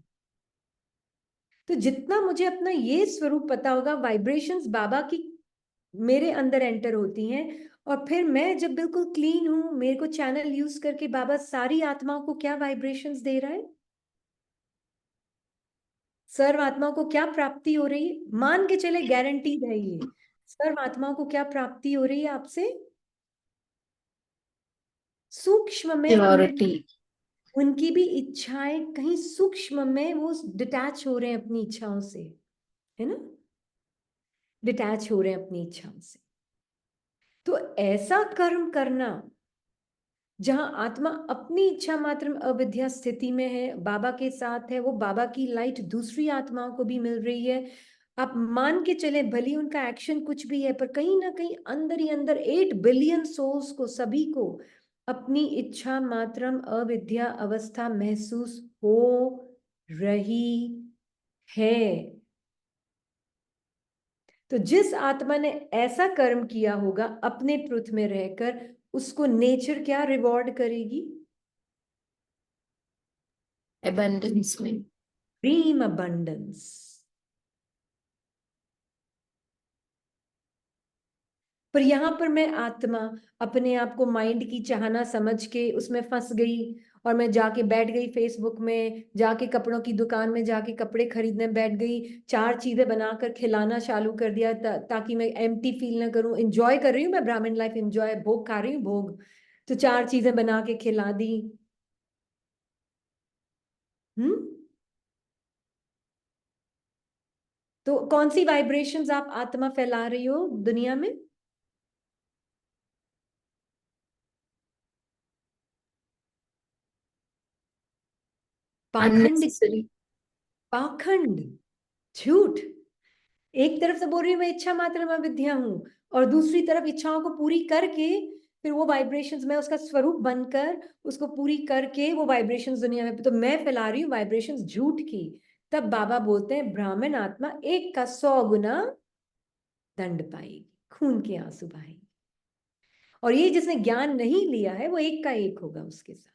तो जितना मुझे अपना ये स्वरूप पता होगा, वाइब्रेशंस बाबा की मेरे अंदर एंटर होती हैं, और फिर मैं जब बिल्कुल क्लीन हूं, मेरे को चैनल यूज करके बाबा सारी आत्माओं को क्या वाइब्रेशंस दे रहा है, सर्व आत्माओं को क्या प्राप्ति हो रही है, मान के चले गारंटीड है ये, सर्व आत्माओं को क्या प्राप्ति हो रही है आपसे, सूक्ष्म में प्योरिटी। उनकी भी इच्छाएं कहीं सूक्ष्म में वो डिटैच हो रहे हैं अपनी इच्छाओं से, है ना, डिटैच हो रहे हैं अपनी इच्छाओं से। तो ऐसा कर्म करना जहां आत्मा अपनी इच्छा मात्र में अविद्या स्थिति में है, बाबा के साथ है, वो बाबा की लाइट दूसरी आत्माओं को भी मिल रही है। आप मान के चले भली उनका एक्शन कुछ भी है, पर कहीं ना कहीं अंदर ही अंदर 8 बिलियन सोल्स को, सभी को अपनी इच्छा मात्रम अविद्या अवस्था महसूस हो रही है। तो जिस आत्मा ने ऐसा कर्म किया होगा अपने पृथ्वी में रहकर, उसको नेचर क्या रिवॉर्ड करेगी, एबंडेंस में। Dream abundance. पर यहां पर मैं आत्मा अपने आप को माइंड की चाहना समझ के उसमें फंस गई, और मैं जाके बैठ गई फेसबुक में, जाके कपड़ों की दुकान में जाके कपड़े खरीदने बैठ गई, 4 चीजें बनाकर खिलाना चालू कर दिया ताकि मैं एम्प्टी फील ना करूं। एंजॉय कर रही हूँ मैं ब्राह्मण लाइफ, एंजॉय, भोग खा रही हूँ, भोग, तो 4 चीजें बना के खिला दी। हम्म। तो कौन सी वाइब्रेशंस आप आत्मा फैला रही हो दुनिया में? पाखंड, अननेसेसरी। पाखंड, झूठ। एक तरफ से बोल रही हूँ मैं इच्छा मात्र में विद्या हूं, और दूसरी तरफ इच्छाओं को पूरी करके फिर वो वाइब्रेशंस में उसका स्वरूप बनकर उसको पूरी करके वो वाइब्रेशंस दुनिया में, तो मैं फैला रही हूँ वाइब्रेशंस झूठ की। तब बाबा बोलते हैं ब्राह्मण आत्मा 1 का 100 गुना दंड पाएगी, खून के आंसू बहाएगी। और ये जिसने ज्ञान नहीं लिया है वो 1 का 1 होगा उसके साथ,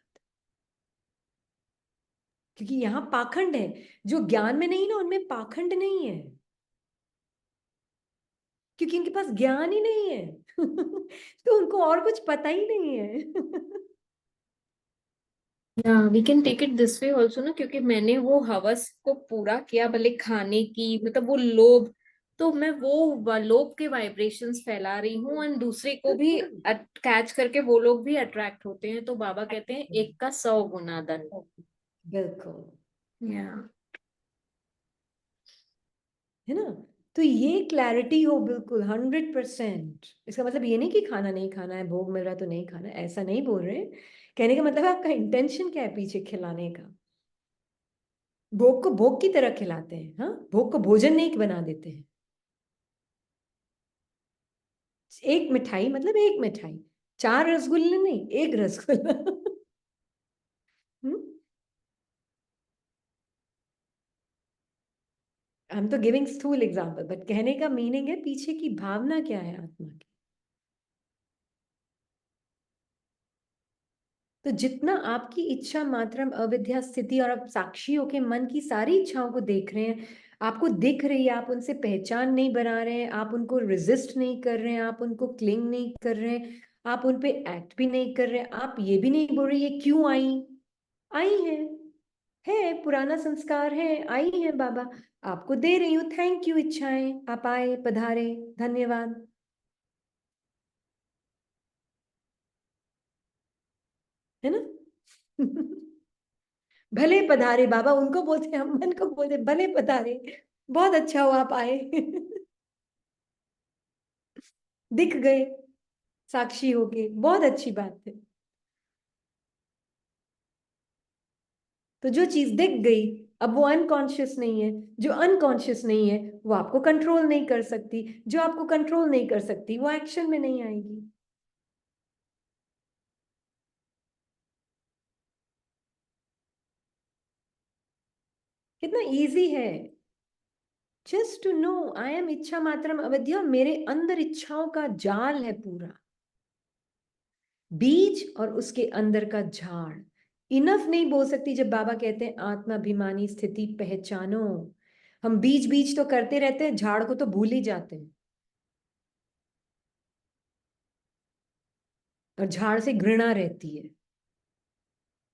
क्योंकि यहाँ पाखंड है। जो ज्ञान में नहीं ना, उनमें पाखंड नहीं है, क्योंकि इनके पास ज्ञान ही नहीं है तो उनको और कुछ पता ही नहीं है we can take it this way also ना, क्योंकि मैंने वो हवस को पूरा किया भले खाने की, मतलब वो लोभ, तो मैं वो लोभ के वाइब्रेशंस फैला रही हूँ, और दूसरे को भी कैच करके वो लोग भी अट्रैक्ट होते हैं। तो बाबा कहते हैं 1 का 100 गुना दंड। बिल्कुल, या है ना। तो ये क्लैरिटी हो बिल्कुल 100%। इसका मतलब ये नहीं कि खाना नहीं खाना है, भोग मिल रहा तो नहीं खाना है, ऐसा नहीं बोल रहे। कहने का मतलब आपका इंटेंशन क्या है पीछे खिलाने का। भोग को भोग की तरह खिलाते हैं, हाँ, भोग को भोजन नहीं बना देते हैं। एक मिठाई मतलब एक मिठाई, 4 रसगुल्ले नहीं, 1 रसगुल्ला हम्म। हम तो गिविंग स्थूल एग्जाम्पल, बट कहने का मीनिंग है पीछे की भावना क्या है आत्मा की। तो जितना आपकी इच्छा मात्रम अविद्या स्थिति, और आप साक्षी होके मन की सारी इच्छाओं को देख रहे हैं, आपको दिख रही है, आप उनसे पहचान नहीं बना रहे हैं, आप उनको रेजिस्ट नहीं कर रहे हैं, आप उनको क्लिंग नहीं कर रहे हैं, आप उन पे एक्ट भी नहीं कर रहे हैं, आप ये भी नहीं बोल रहे ये क्यों आई, आई है पुराना संस्कार है, आई है बाबा, आपको दे रही हूँ, थैंक यू इच्छाएं, आप आए, पधारे, धन्यवाद, है ना भले पधारे बाबा, उनको बोलते हैं, हम मन को बोलते हैं, भले पधारे, बहुत अच्छा हो आप आए दिख गए साक्षी होके, बहुत अच्छी बात है। तो जो चीज दिख गई अब वो अनकॉन्शियस नहीं है, जो अनकॉन्शियस नहीं है वो आपको कंट्रोल नहीं कर सकती, जो आपको कंट्रोल नहीं कर सकती वो एक्शन में नहीं आएगी। कितना इजी है, just to know I am इच्छा मात्रम अविद्या, मेरे अंदर इच्छाओं का जाल है पूरा, बीज और उसके अंदर का झाड़। इनफ नहीं बोल सकती जब बाबा कहते हैं आत्माभिमानी स्थिति पहचानो। हम बीज बीज तो करते रहते हैं, झाड़ को तो भूल ही जाते हैं, और झाड़ से घृणा रहती है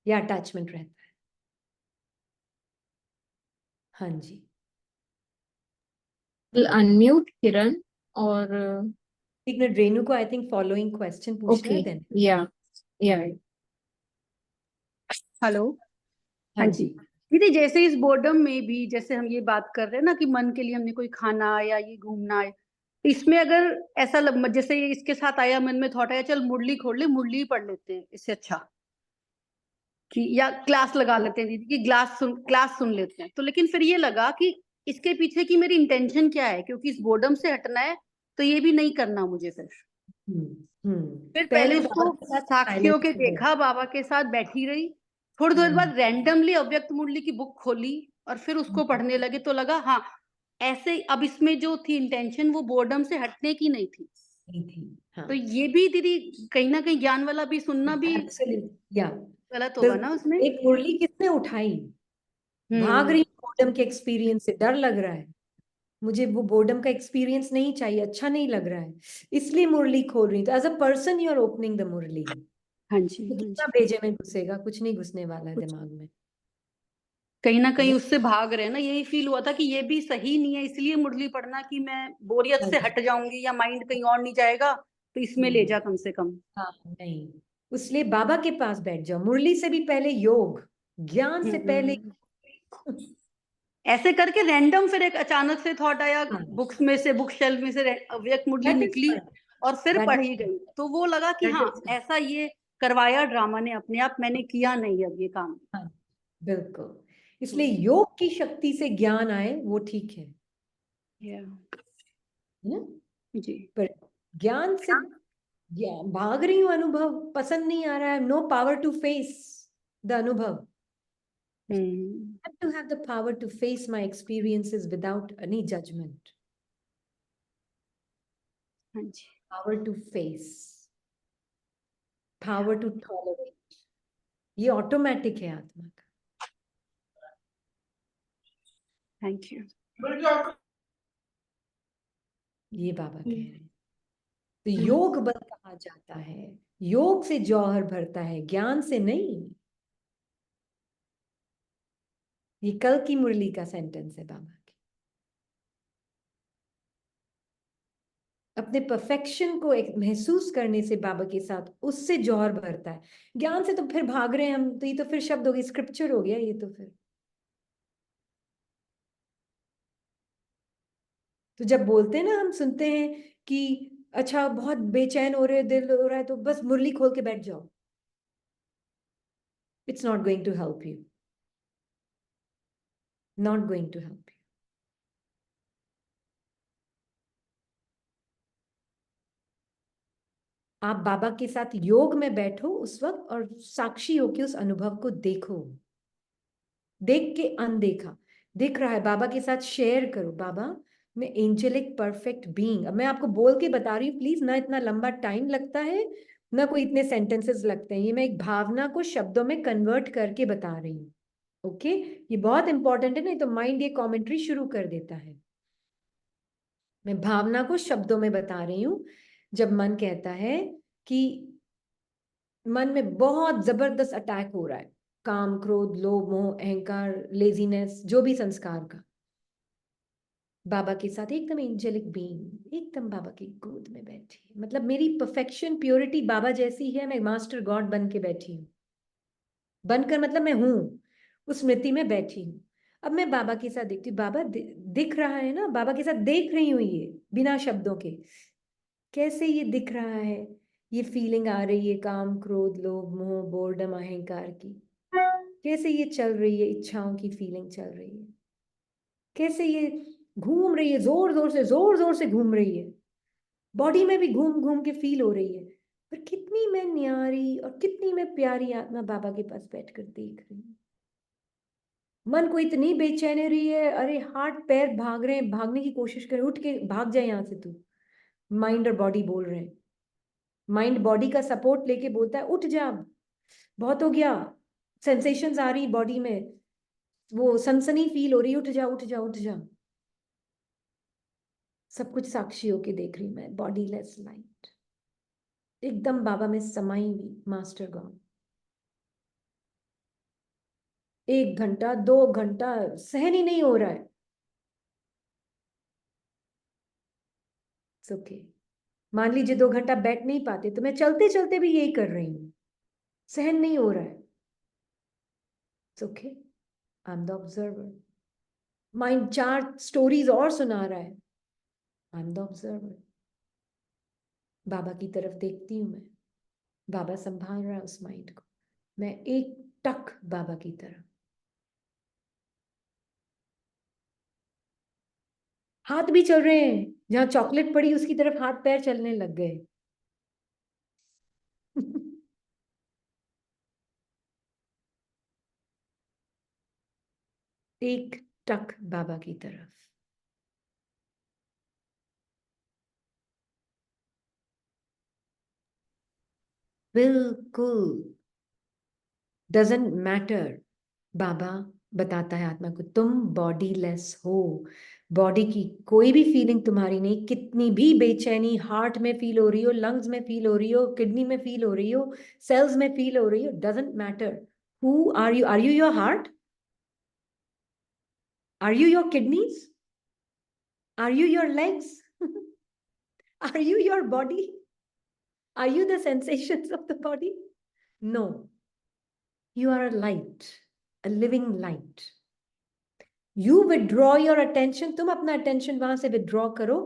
या अटैचमेंट रहता है। हाँ जी, अनम्यूट किरण। और एक मिनट, रेनू को आई थिंक फॉलोइंग क्वेश्चन पूछना ओके, है देन। या हेलो। हाँ हाँ जी, जी दीदी, जैसे इस बोर्डम में भी जैसे हम ये बात कर रहे हैं ना कि मन के लिए हमने कोई खाना या ये घूमना है, तो इसमें अगर ऐसा जैसे ये इसके साथ आया, मन में थॉट आया चल मुरली खोल ले, मुरली ही पढ़ लेते हैं इससे अच्छा, कि या क्लास लगा लेते हैं दीदी, कि क्लास सुन लेते हैं, तो लेकिन फिर ये लगा कि इसके पीछे की मेरी इंटेंशन क्या है, क्योंकि इस बोर्डम से हटना है, तो ये भी नहीं करना मुझे। फिर पहले पहले बाबा उसको के साथ साक्षियों के साइलेंस में देखा, बाबा के साथ बैठी रही, थोड़ी देर बाद रैंडमली अव्यक्त मुरली की बुक खोली और फिर उसको पढ़ने लगे, तो लगा हाँ ऐसे। अब इसमें जो थी इंटेंशन वो बोर्डम से हटने की नहीं थी, नहीं थी। हाँ, तो ये भी दीदी कहीं ना कहीं ज्ञान वाला भी सुनना भी एब्सोल्युटली, या गलत होगा ना बिल्कुल। उसमें। एक मुरली किसने उठाई? भाग रही हूँ बोर्डम के एक्सपीरियंस से, डर लग रहा है मुझे, वो बोर्डम का एक्सपीरियंस नहीं चाहिए, अच्छा नहीं लग रहा है, इसलिए मुरली खोल रही हूँ। तो as a person you are opening the Murli. हाँ जी तो हाँ कितना जी, भेजे में घुसेगा? कुछ नहीं घुसने वाला है कुछ दिमाग में, कहीं ना है कहीं ना? उससे भाग रहे हैं ना, यही फील हुआ था कि ये भी सही नहीं है, इसलिए मुरली पढ़ना कि मैं बोरियत हाँ से जी। हट जाऊंगी या माइंड कहीं और नहीं जाएगा, तो इसमें ले जा कम से कम। हाँ, नहीं, इसलिए बाबा के पास बैठ जाओ। मुरली से भी पहले योग, ज्ञान से पहले हम्म। ऐसे करके रैंडम फिर एक अचानक से थॉट आया, हाँ, बुक्स में से, बुक शेल्फ में से अव्यक्त मुरली दैट इज निकली फाइन, और फिर दैट पढ़ी इज गई, तो वो लगा कि दैट हाँ इज ऐसा ये करवाया ड्रामा ने अपने आप, मैंने किया नहीं अब ये काम। हाँ, बिल्कुल। इसलिए हम्म, योग की शक्ति से ज्ञान आए वो ठीक है yeah, ना? जी। पर ज्ञान से भाग रही हूँ, अनुभव पसंद नहीं आ रहा है, no power to face the अनुभव। Hmm. I have to have the power to face my experiences without any judgment. हाँ जी, Power to face, power to tolerate. ये ऑटोमेटिक है आत्मा का। Thank you. ये बाबा कह रहे हैं। तो योग बल कहा जाता है, योग से जौहर भरता है, ज्ञान से नहीं। ये कल की मुरली का सेंटेंस है बाबा की। अपने परफेक्शन को एक महसूस करने से बाबा के साथ, उससे जौहर भरता है। ज्ञान से तो फिर भाग रहे हैं हम, तो ये तो फिर शब्द हो गया, स्क्रिप्चर हो गया ये तो फिर। तो जब बोलते हैं ना, हम सुनते हैं कि अच्छा बहुत बेचैन हो रहे, दिल हो रहा है, तो बस मुरली खोल के बैठ जाओ। It's not going to help you, not going to help you. आप बाबा के साथ योग में बैठो उस वक्त, और साक्षी हो के उस अनुभव को देखो, देख के अनदेखा दिख रहा है, बाबा के साथ शेयर करो, बाबा मैं एंजेलिक परफेक्ट बीइंग। अब मैं आपको बोल के बता रही हूँ, प्लीज, ना इतना लंबा टाइम लगता है, ना कोई इतने सेंटेंसेस लगते हैं, ये मैं एक भावना को शब्दों में कन्वर्ट करके बता रही हूँ। ओके, ये बहुत इंपॉर्टेंट है, नहीं तो माइंड ये कमेंट्री शुरू कर देता है। मैं भावना को शब्दों में बता रही हूँ। जब मन कहता है कि मन में बहुत जबरदस्त अटैक हो रहा है, काम, क्रोध, लोभ, मोह, अहंकार, लेजीनेस, जो भी संस्कार का, बाबा के साथ एकदम एंजेलिक बीइंग, एकदम बाबा की गोद में बैठी है, मतलब मेरी परफेक्शन, प्योरिटी बाबा जैसी है, मैं मास्टर गॉड बन के बैठी हूँ। बनकर मतलब मैं हूँ, उस स्मृति में बैठी हूँ। अब मैं बाबा के साथ देखती हूँ, बाबा दिख रहा है ना, बाबा के साथ देख रही हूँ ये बिना शब्दों के, कैसे ये दिख रहा है, ये फीलिंग आ रही है, काम, क्रोध, लोभ, मोह, बोर्डम, अहंकार की। कैसे ये चल रही है, इच्छाओं की फीलिंग चल रही है, कैसे ये घूम रही है, जोर जोर से घूम रही है, बॉडी में भी घूम घूम के फील हो रही है। पर कितनी मैं न्यारी और कितनी मैं प्यारी आत्मा बाबा के पास बैठकर देख रही हूँ। मन को इतनी बेचैनी हो रही है, अरे हाथ पैर भाग रहे हैं, भागने की कोशिश कर, उठ के भाग जाए यहाँ से तू। माइंड और बॉडी बोल रहे हैं, माइंड बॉडी का सपोर्ट लेके बोलता है उठ जा, बहुत हो गया, सेंसेशंस आ रही बॉडी में, वो सनसनी फील हो रही, उठ जा उठ जा उठ जा। सब कुछ साक्षी होके देख रही मैं, बॉडी लेस लाइट, एकदम बाबा में समाई हुई मास्टर गॉड। 1 घंटा 2 घंटा सहन ही नहीं हो रहा है। ओके, मान लीजिए 2 घंटा बैठ नहीं पाते तो मैं चलते चलते भी यही कर रही हूँ, सहन नहीं हो रहा है। Okay, I am the observer. Mind 4 stories और सुना रहा है, आई एम द ऑब्जर्वर। बाबा की तरफ देखती हूँ मैं, बाबा संभाल रहा है उस माइंड को, मैं एक टक बाबा की तरफ। हाथ भी चल रहे हैं, जहां चॉकलेट पड़ी उसकी तरफ हाथ पैर चलने लग गए। एक टक बाबा की तरफ। बिल्कुल डजंट मैटर। बाबा बताता है आत्मा को तुम बॉडी लेस हो, बॉडी की कोई भी फीलिंग तुम्हारी नहीं, कितनी भी बेचैनी हार्ट में फील हो रही हो, लंग्स में फील हो रही हो, किडनी में फील हो रही हो, सेल्स में फील हो रही हो, doesn't matter. Who are you? Are you your heart? Are you your kidneys? Are you your legs? Are you your body? Are you the sensations of the body? No, you are a light, a living light. You withdraw your attention, तुम अपना attention वहां से withdraw करो,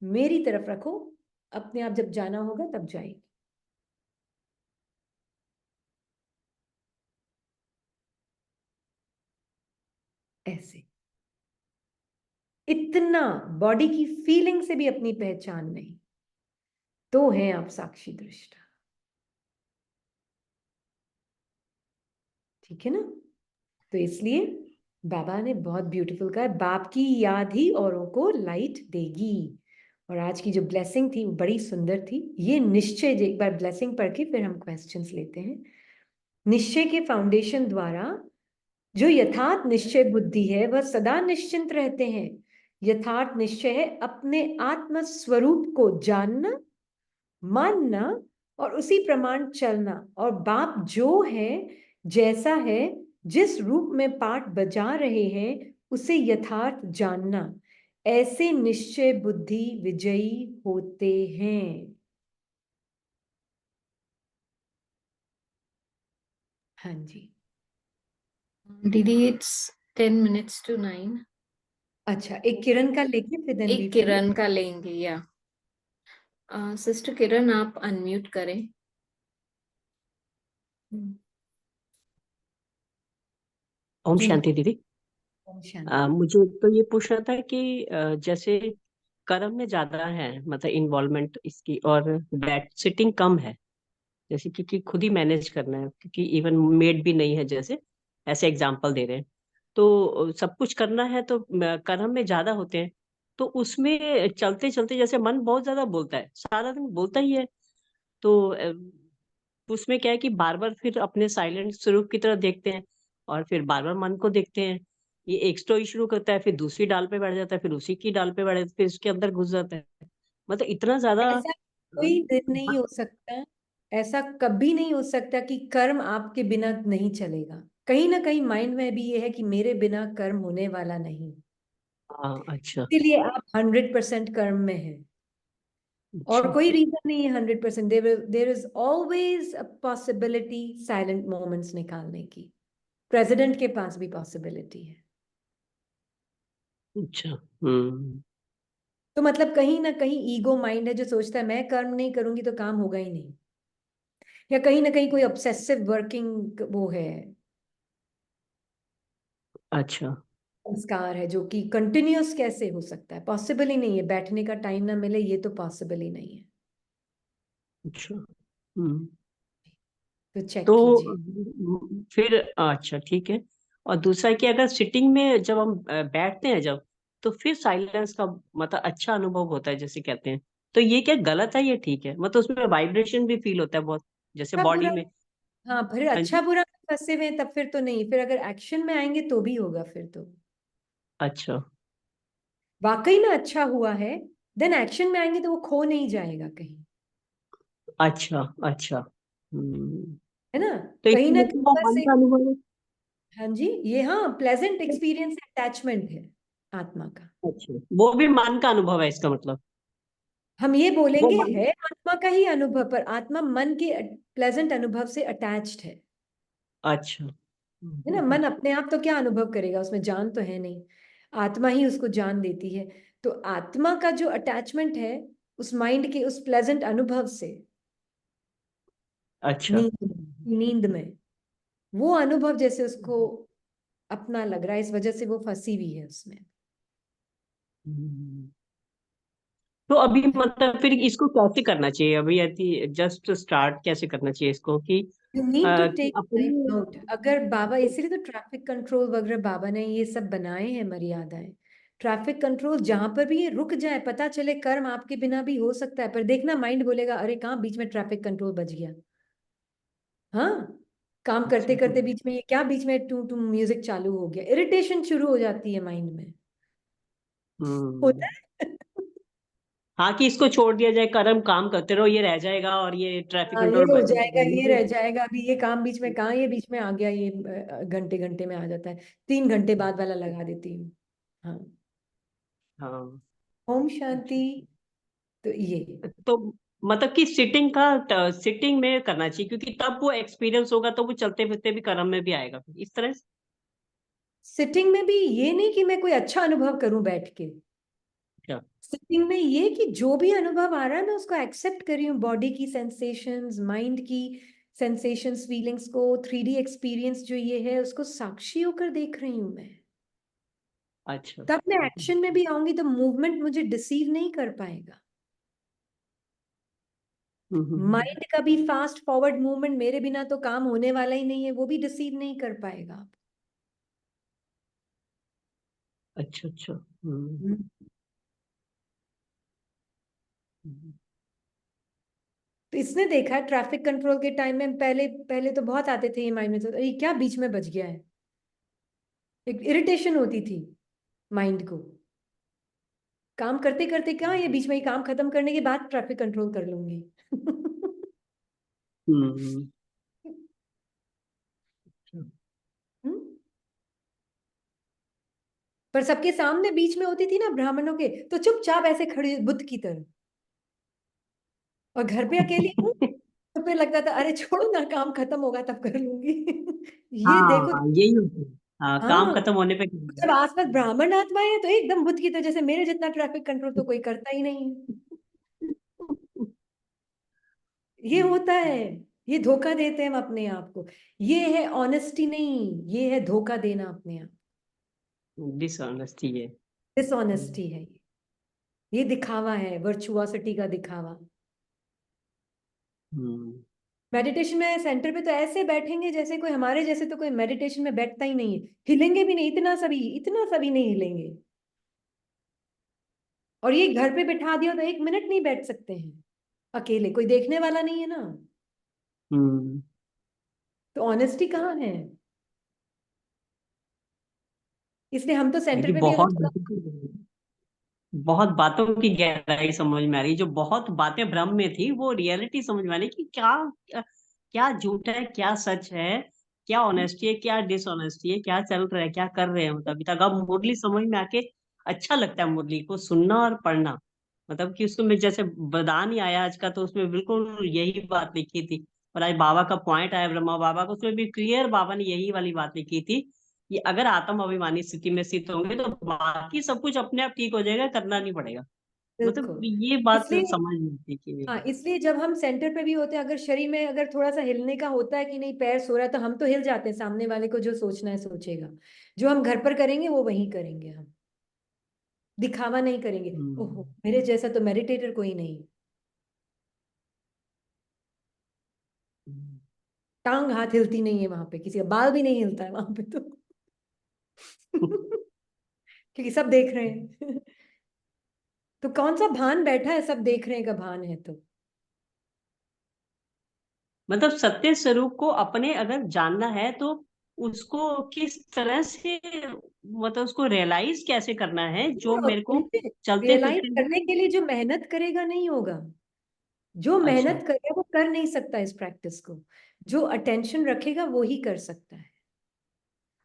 मेरी तरफ रखो, अपने आप जब जाना होगा तब जाएगी। ऐसे इतना बॉडी की फीलिंग से भी अपनी पहचान नहीं, तो हैं आप साक्षी दृष्टा। ठीक है ना? तो इसलिए बाबा ने बहुत ब्यूटीफुल कहा, बाप की याद ही औरों को लाइट देगी। और आज की जो ब्लेसिंग थी वो बड़ी सुंदर थी। ये निश्चय, एक बार ब्लेसिंग पढ़ के फिर हम क्वेश्चंस लेते हैं। निश्चय के फाउंडेशन द्वारा जो यथार्थ निश्चय बुद्धि है वह सदा निश्चिंत रहते हैं। यथार्थ निश्चय है अपने आत्म स्वरूप को जानना, मानना और उसी प्रमाण चलना। और बाप जो है, जैसा है, जिस रूप में पाठ बजा रहे हैं उसे यथार्थ जानना, ऐसे निश्चय बुद्धि विजयी होते हैं। हाँ जी दीदी, इट्स 10 minutes to 9। अच्छा, एक किरण का लेके फिर देन एक किरण का लेंगे या सिस्टर किरण आप अनम्यूट करें। ओम जी शांति दीदी। ओम शांति। मुझे तो ये पूछना था कि जैसे कर्म में ज्यादा है, मतलब इन्वॉल्वमेंट इसकी, और बैठ सिटिंग कम है, जैसे क्योंकि खुद ही मैनेज करना है, क्योंकि इवन मेड भी नहीं है, जैसे ऐसे एग्जांपल दे रहे हैं, तो सब कुछ करना है, तो कर्म में ज्यादा होते हैं। तो उसमें चलते चलते जैसे मन बहुत ज्यादा बोलता है, सारा दिन बोलता ही है, तो उसमें क्या है कि बार बार फिर अपने साइलेंट स्वरूप की तरफ देखते हैं, और फिर बार बार मन को देखते हैं। ये एक स्टोरी शुरू करता है, फिर दूसरी डाल पे बैठ जाता है, फिर उसी की डाल पे बैठ जाता है, फिर उसके अंदर घुस जाता है। मतलब इतना ज्यादा ऐसा कोई दिन नहीं हो सकता, ऐसा कभी नहीं हो सकता कि कर्म आपके बिना नहीं चलेगा। कहीं ना कहीं माइंड में भी ये है कि मेरे बिना कर्म होने वाला नहीं, हाँ, अच्छा इसीलिए आप 100% कर्म में हैं। और अच्छा। कोई रीजन नहीं है 100%। There is always a possibility silent moments निकालने की। प्रेसिडेंट के पास भी पॉसिबिलिटी है। अच्छा। हम्म। तो मतलब कहीं ना कहीं ईगो माइंड है जो सोचता है मैं कर्म नहीं करूंगी तो काम होगा ही नहीं, या कहीं ना कहीं कोई ऑब्सेसिव वर्किंग वो है, अच्छा संस्कार है जो कि कंटिन्यूअस कैसे हो सकता है, पॉसिबल ही नहीं है, बैठने का टाइम ना मिले ये तो पॉसिबल ही नहीं है। अच्छा। हम्म। तो चेक तो कीजिए। फिर अच्छा ठीक है। और दूसरा कि अगर सिटिंग में जब हम बैठते हैं जब, तो फिर साइलेंस का मतलब अच्छा अनुभव होता है जैसे कहते हैं, तो ये क्या गलत है, ये ठीक है? मतलब उसमें वाइब्रेशन भी फील होता है बहुत, जैसे अच्छा बॉडी बुरा, में। हाँ फिर हाँ अच्छा जी। बुरा में फंसे हुए हैं तब फिर तो नहीं, फिर अगर एक्शन में आएंगे तो भी होगा फिर तो। अच्छा वाकई में अच्छा हुआ है, देन एक्शन में आएंगे तो वो खो नहीं जाएगा कहीं, अच्छा अच्छा। हम्म। है ना। तो कहीं इसका ना मतलब कहीं वो बस मन एक, का अनुभव है। हाँ जी, ये हाँ प्लेजेंट एक्सपीरियंस अटैचमेंट है आत्मा का। अच्छा, वो भी मन का अनुभव है इसका मतलब। हम ये वो बोलेंगे मन। है आत्मा का ही अनुभव, पर आत्मा मन के प्लेजेंट अनुभव से अटैच्ड अच्छा। है ना। मन अपने आप तो क्या अनुभव करेगा, उसमें जान तो है नहीं, आत्मा ही उसको जान देती है। तो आत्मा का जो अटैचमेंट है उस माइंड के उस प्लेजेंट अनुभव से, अच्छा। नींद नींद में वो अनुभव जैसे उसको अपना लग रहा है, इस वजह से वो फंसी हुई है उसमें। हम्म। तो अभी मतलब फिर इसको कैसे करना चाहिए अभी, यदि जस्ट स्टार्ट कैसे करना चाहिए इसको यू नीड टू कि टेक टाइम अपने। आउट। अगर बाबा, इसीलिए तो ट्रैफिक कंट्रोल वगैरह बाबा ने ये सब बनाए हैं मर्यादाएं। ट्रैफिक कंट्रोल जहां पर भी ये रुक जाए, पता चले कर्म आपके बिना भी हो सकता है, पर देखना माइंड बोलेगा अरे कहाँ बीच में ट्रैफिक कंट्रोल बच गया। हाँ, काम करते करते बीच में ये क्या, बीच में टू टू म्यूजिक चालू हो गया, इरिटेशन शुरू हो जाती है माइंड में। हम्म। होता है। हाँ, कि इसको छोड़ दिया जाए, कर्म काम करते रहो, ये रह जाएगा और ये ट्रैफिक हाँ ये कंट्रोल हो बच जाएगा, ये जाएगा। रह जाएगा, अभी ये काम बीच में कहाँ, ये बीच में आ गया, ये घंटे घंटे में आ जाता है, 3 घंटे बाद वाला लगा देती हूँ। हाँ। हाँ। ओम अच्छा। शांति। तो ये तो मतलब कि सिटिंग में करना चाहिए, क्योंकि तब वो एक्सपीरियंस होगा तो वो चलते फिरते भी कर्म में भी आएगा इस तरह से। सिटिंग में भी ये नहीं कि मैं कोई अच्छा अनुभव करूं बैठ के, अच्छा। सिटिंग में ये कि जो भी अनुभव आ रहा है मैं उसको एक्सेप्ट कर रही हूँ, बॉडी की सेंसेशंस, माइंड की सेंसेशंस, फीलिंग्स को, 3D एक्सपीरियंस जो ये है उसको साक्षी होकर देख रही हूं मैं। अच्छा। तब मैं एक्शन में भी आऊंगी तो मूवमेंट मुझे डिसीव नहीं कर पाएगा। माइंड का भी फास्ट फॉरवर्ड मूवमेंट मेरे बिना तो काम होने वाला ही नहीं है, वो भी डिसीव नहीं कर पाएगा। अच्छा अच्छा। हम्म। हम्म। तो इसने देखा है ट्रैफिक कंट्रोल के टाइम में, पहले पहले तो बहुत आते थे ये माइंड में, तो अरे क्या बीच में बच गया है, एक इरिटेशन होती थी माइंड को। काम करते करते क्या, ये बीच में ही काम खत्म करने के बाद ट्रैफिक कंट्रोल कर लूंगी। हम्म। हम्म? पर सबके सामने बीच में होती थी ना ब्राह्मणों के, तो चुपचाप ऐसे खड़ी बुद्ध की तरह, और घर पे अकेली हूँ तो फिर लगता था अरे छोड़ो ना, काम खत्म होगा तब कर लूंगी। ये देखो। हाँ, यही होता है। हाँ, काम हाँ, खत्म होने पे। जब आसपास ब्राह्मण आत्माएं हैं तो एकदम बुद्ध की तरह, जैसे मेरे जितना ट्रैफिक कंट्रोल तो कोई करता ही नहीं है। ये होता है, ये धोखा देते हैं हम अपने आप को। ये है ऑनेस्टी नहीं, ये है धोखा देना अपने आप, डिसऑनेस्टी है। डिसऑनेस्टी है ये दिखावा है, वर्चुअसिटी का दिखावा। हम्म। मेडिटेशन में सेंटर पे तो ऐसे बैठेंगे जैसे कोई हमारे जैसे तो कोई मेडिटेशन में बैठता ही नहीं है, हिलेंगे भी नहीं, इतना सभी नहीं हिलेंगे। और ये घर पे बिठा दिया तो 1 मिनट नहीं बैठ सकते हैं अकेले, कोई देखने वाला नहीं है ना। हम्म। तो ऑनेस्टी कहाँ है। इसलिए हम तो सेंटर ये पे भी अगर बहुत थोड़ा, बहुत बातों की गहराई समझ में आ रही, जो बहुत बातें भ्रम में थी वो रियलिटी समझ में आ रही कि क्या क्या झूठ है, क्या सच है, क्या ऑनेस्टी है, क्या डिसऑनेस्टी है, क्या चल रहा है, क्या कर रहे हैं। मतलब अभी तक अब मुरली समझ में आके अच्छा लगता है मुरली को सुनना और पढ़ना। मतलब कि उसको मैं जैसे वरदान ही आया आज का, तो उसमें बिल्कुल यही बात लिखी थी। और आज बाबा का पॉइंट आया ब्रह्मा बाबा का, उसमें भी क्लियर बाबा ने यही वाली बात लिखी थी कि अगर आत्म अभिमानी स्थिति में स्थित होंगे तो बाकी सब कुछ अपने आप ठीक हो जाएगा, करना नहीं पड़ेगा। मतलब बिल्कुल। ये बात इसलिए समझ नहीं आती कि हाँ, इसलिए जब हम सेंटर पे भी होते हैं, अगर शरीर में अगर थोड़ा सा हिलने का होता है कि नहीं, पैर सो रहा है, तो हम तो हिल जाते हैं, सामने वाले को जो सोचना है सोचेगा। जो हम घर पर करेंगे वो वहीं करेंगे हम, दिखावा नहीं करेंगे। ओहो, हम्म, मेरे जैसा तो मेडिटेटर कोई नहीं। हम्म, टांग हाथ हिलती नहीं है वहां पे, किसी का बाल भी नहीं हिलता है वहां पे तो क्योंकि सब देख रहे हैं तो कौन सा भान बैठा है, सब देख रहे हैं का भान है तो। मतलब सत्य स्वरूप को अपने अगर जानना है तो उसको किस तरह से, मतलब उसको रियलाइज कैसे करना है, जो मेरे को चलते रियलाइज फिरते करने हुए। के लिए जो मेहनत करेगा नहीं होगा। जो अच्छा। मेहनत करेगा वो कर नहीं सकता इस प्रैक्टिस को। जो अटेंशन रखेगा वो ही कर सकता है।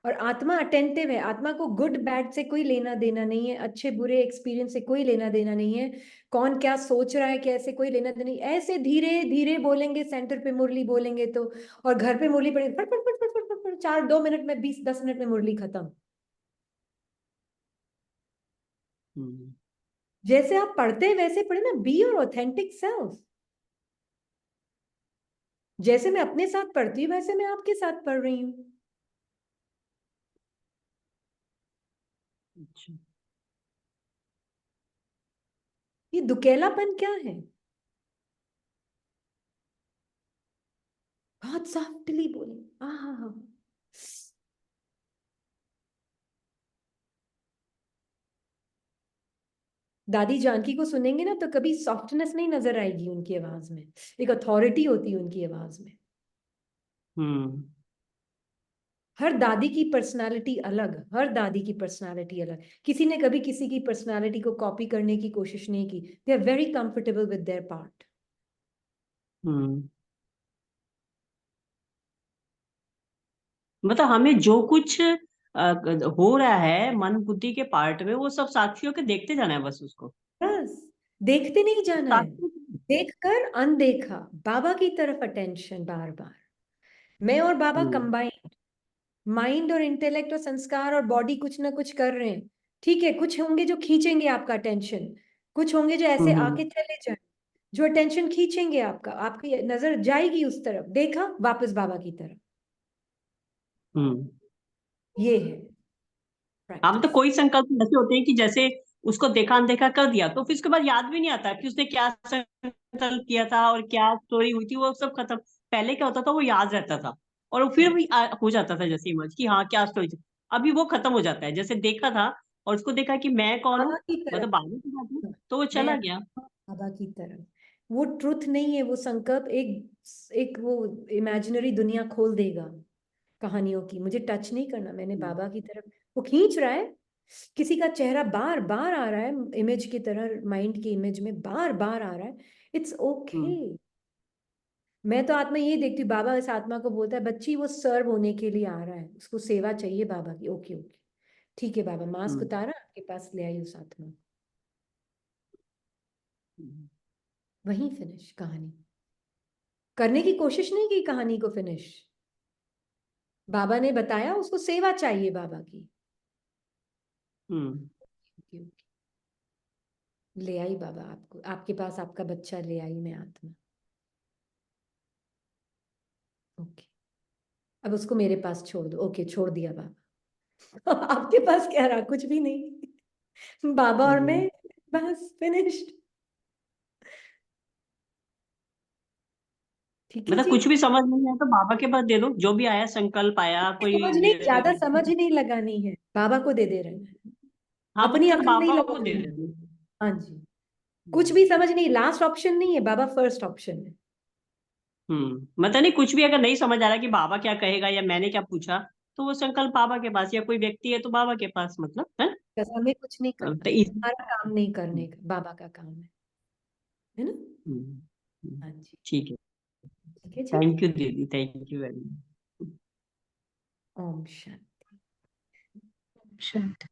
और आत्मा अटेंटिव है। आत्मा को गुड बैड से कोई लेना देना नहीं है, अच्छे बुरे एक्सपीरियंस से कोई लेना देना नहीं है, कौन क्या सोच रहा है कैसे, कोई लेना देना नहीं। ऐसे धीरे धीरे बोलेंगे, सेंटर पे मुरली बोलेंगे तो, और घर पे मुरली पड़ेगी फट फट फट फट फट फट फट, 4 2 मिनट में 20 10 मिनट में मुरली खत्म। हम्म, जैसे आप पढ़ते हैं वैसे पढ़े ना, बी योर ऑथेंटिक सेल्फ। जैसे मैं अपने साथ पढ़ती हूँ वैसे मैं आपके साथ पढ़ रही हूँ। अच्छा। ये दुकेलापन क्या है? बहुत सॉफ्टली बोले, हाँ। दादी जानकी को सुनेंगे ना तो कभी सॉफ्टनेस नहीं नजर आएगी उनकी आवाज में, एक अथॉरिटी होती है उनकी आवाज में। हम्म, हर दादी की पर्सनालिटी अलग, हर दादी की पर्सनालिटी अलग। किसी ने कभी किसी की पर्सनालिटी को कॉपी करने की कोशिश नहीं की। They are very comfortable with their part. हम्म। मतलब हमें जो कुछ हो रहा है मन बुद्धि के पार्ट में, वो सब साक्षियों के देखते जाना है बस उसको। बस देखते नहीं जाना है। साक्षी। देखकर अनदेखा, बाबा की तरफ अटेंशन बार बार। मैं और बाबा हम्म, कंबाइंड, माइंड और इंटेलेक्ट और संस्कार और बॉडी कुछ ना कुछ कर रहे हैं। ठीक है, कुछ होंगे जो खींचेंगे आपका अटेंशन, कुछ होंगे जो ऐसे हम्म, आके चले जाए, जो अटेंशन खींचेंगे आपका, आपकी नजर जाएगी उस तरफ, देखा वापस बाबा की तरफ। हम्म। ये है हाँ, मतलब प्रैक्टिस। कोई संकल्प ऐसे होते हैं कि जैसे उसको देखा अनदेखा कर दिया तो फिर उसके बाद याद भी नहीं आता कि उसने क्या संकल्प किया था और क्या स्टोरी हुई थी, वो सब खत्म। पहले क्या होता था, वो याद रहता था और वो फिर भी हो जाता था जैसे इमर्ज कि हाँ क्या स्टोरी थी। अभी वो खत्म हो जाता है, जैसे देखा था और उसको देखा कि मैं कौन बाबा हूँ, की मतलब तरफ, बाबू की बात है, तो वो मैं चला गया। बाबा की तरफ। वो ट्रुथ नहीं है, वो संकल्प एक एक वो इमेजिनरी दुनिया खोल देगा कहानियों की। मुझे टच नहीं करना, मैंने हम्म, बाबा की तरफ। वो खींच रहा है, किसी का चेहरा बार बार आ रहा है इमेज की तरह, माइंड की इमेज में बार बार आ रहा है। It's okay. हम्म, मैं तो आत्मा यही देखती हूँ, बाबा इस आत्मा को बोलता है बच्ची वो सर्व होने के लिए आ रहा है, उसको सेवा चाहिए बाबा की। ओके ओके, ठीक है बाबा, मास्क हम्म, उतारा आपके पास ले आई उस आत्मा को। हम्म, वहीं फिनिश कहानी। करने की कोशिश नहीं की कहानी को फिनिश। बाबा ने बताया उसको सेवा चाहिए बाबा की। हम्म, ओके ओके, ले आई बाबा आपको, आपके पास आपका बच्चा ले आई मैं आत्मा। ओके, अब उसको मेरे पास छोड़ दो। ओके, छोड़ दिया बाबा आपके पास क्या रहा, कुछ भी नहीं बाबा और मैं, हम्म। बस फिनिश्ड। ठीक है मतलब जी। कुछ भी समझ नहीं आया तो बाबा के पास दे दो, जो भी आया संकल्प आया समझ नहीं, ज्यादा समझ कोई। नहीं लगानी है, बाबा को दे रहना है। हाँ, अपनी मतलब अकल नहीं बाबा को दे लगानी देते है। हैं। हाँ जी। कुछ हम्म, भी समझ नहीं, लास्ट ऑप्शन नहीं है, बाबा फर्स्ट ऑप्शन है। मतलब नहीं, कुछ भी अगर नहीं समझ आ रहा कि बाबा क्या कहेगा या मैंने क्या पूछा, तो वो संकल्प बाबा के पास, या कोई व्यक्ति है तो बाबा के पास, मतलब है। बस हमें कुछ नहीं तो करना, हमारा काम नहीं करने का, बाबा का काम है ना। हम्म, हम्म, हाँ जी। ठीक है। ठीक है जी। थैंक यू दीदी, थैंक यू वेरी मच। ओम शांति। शांति।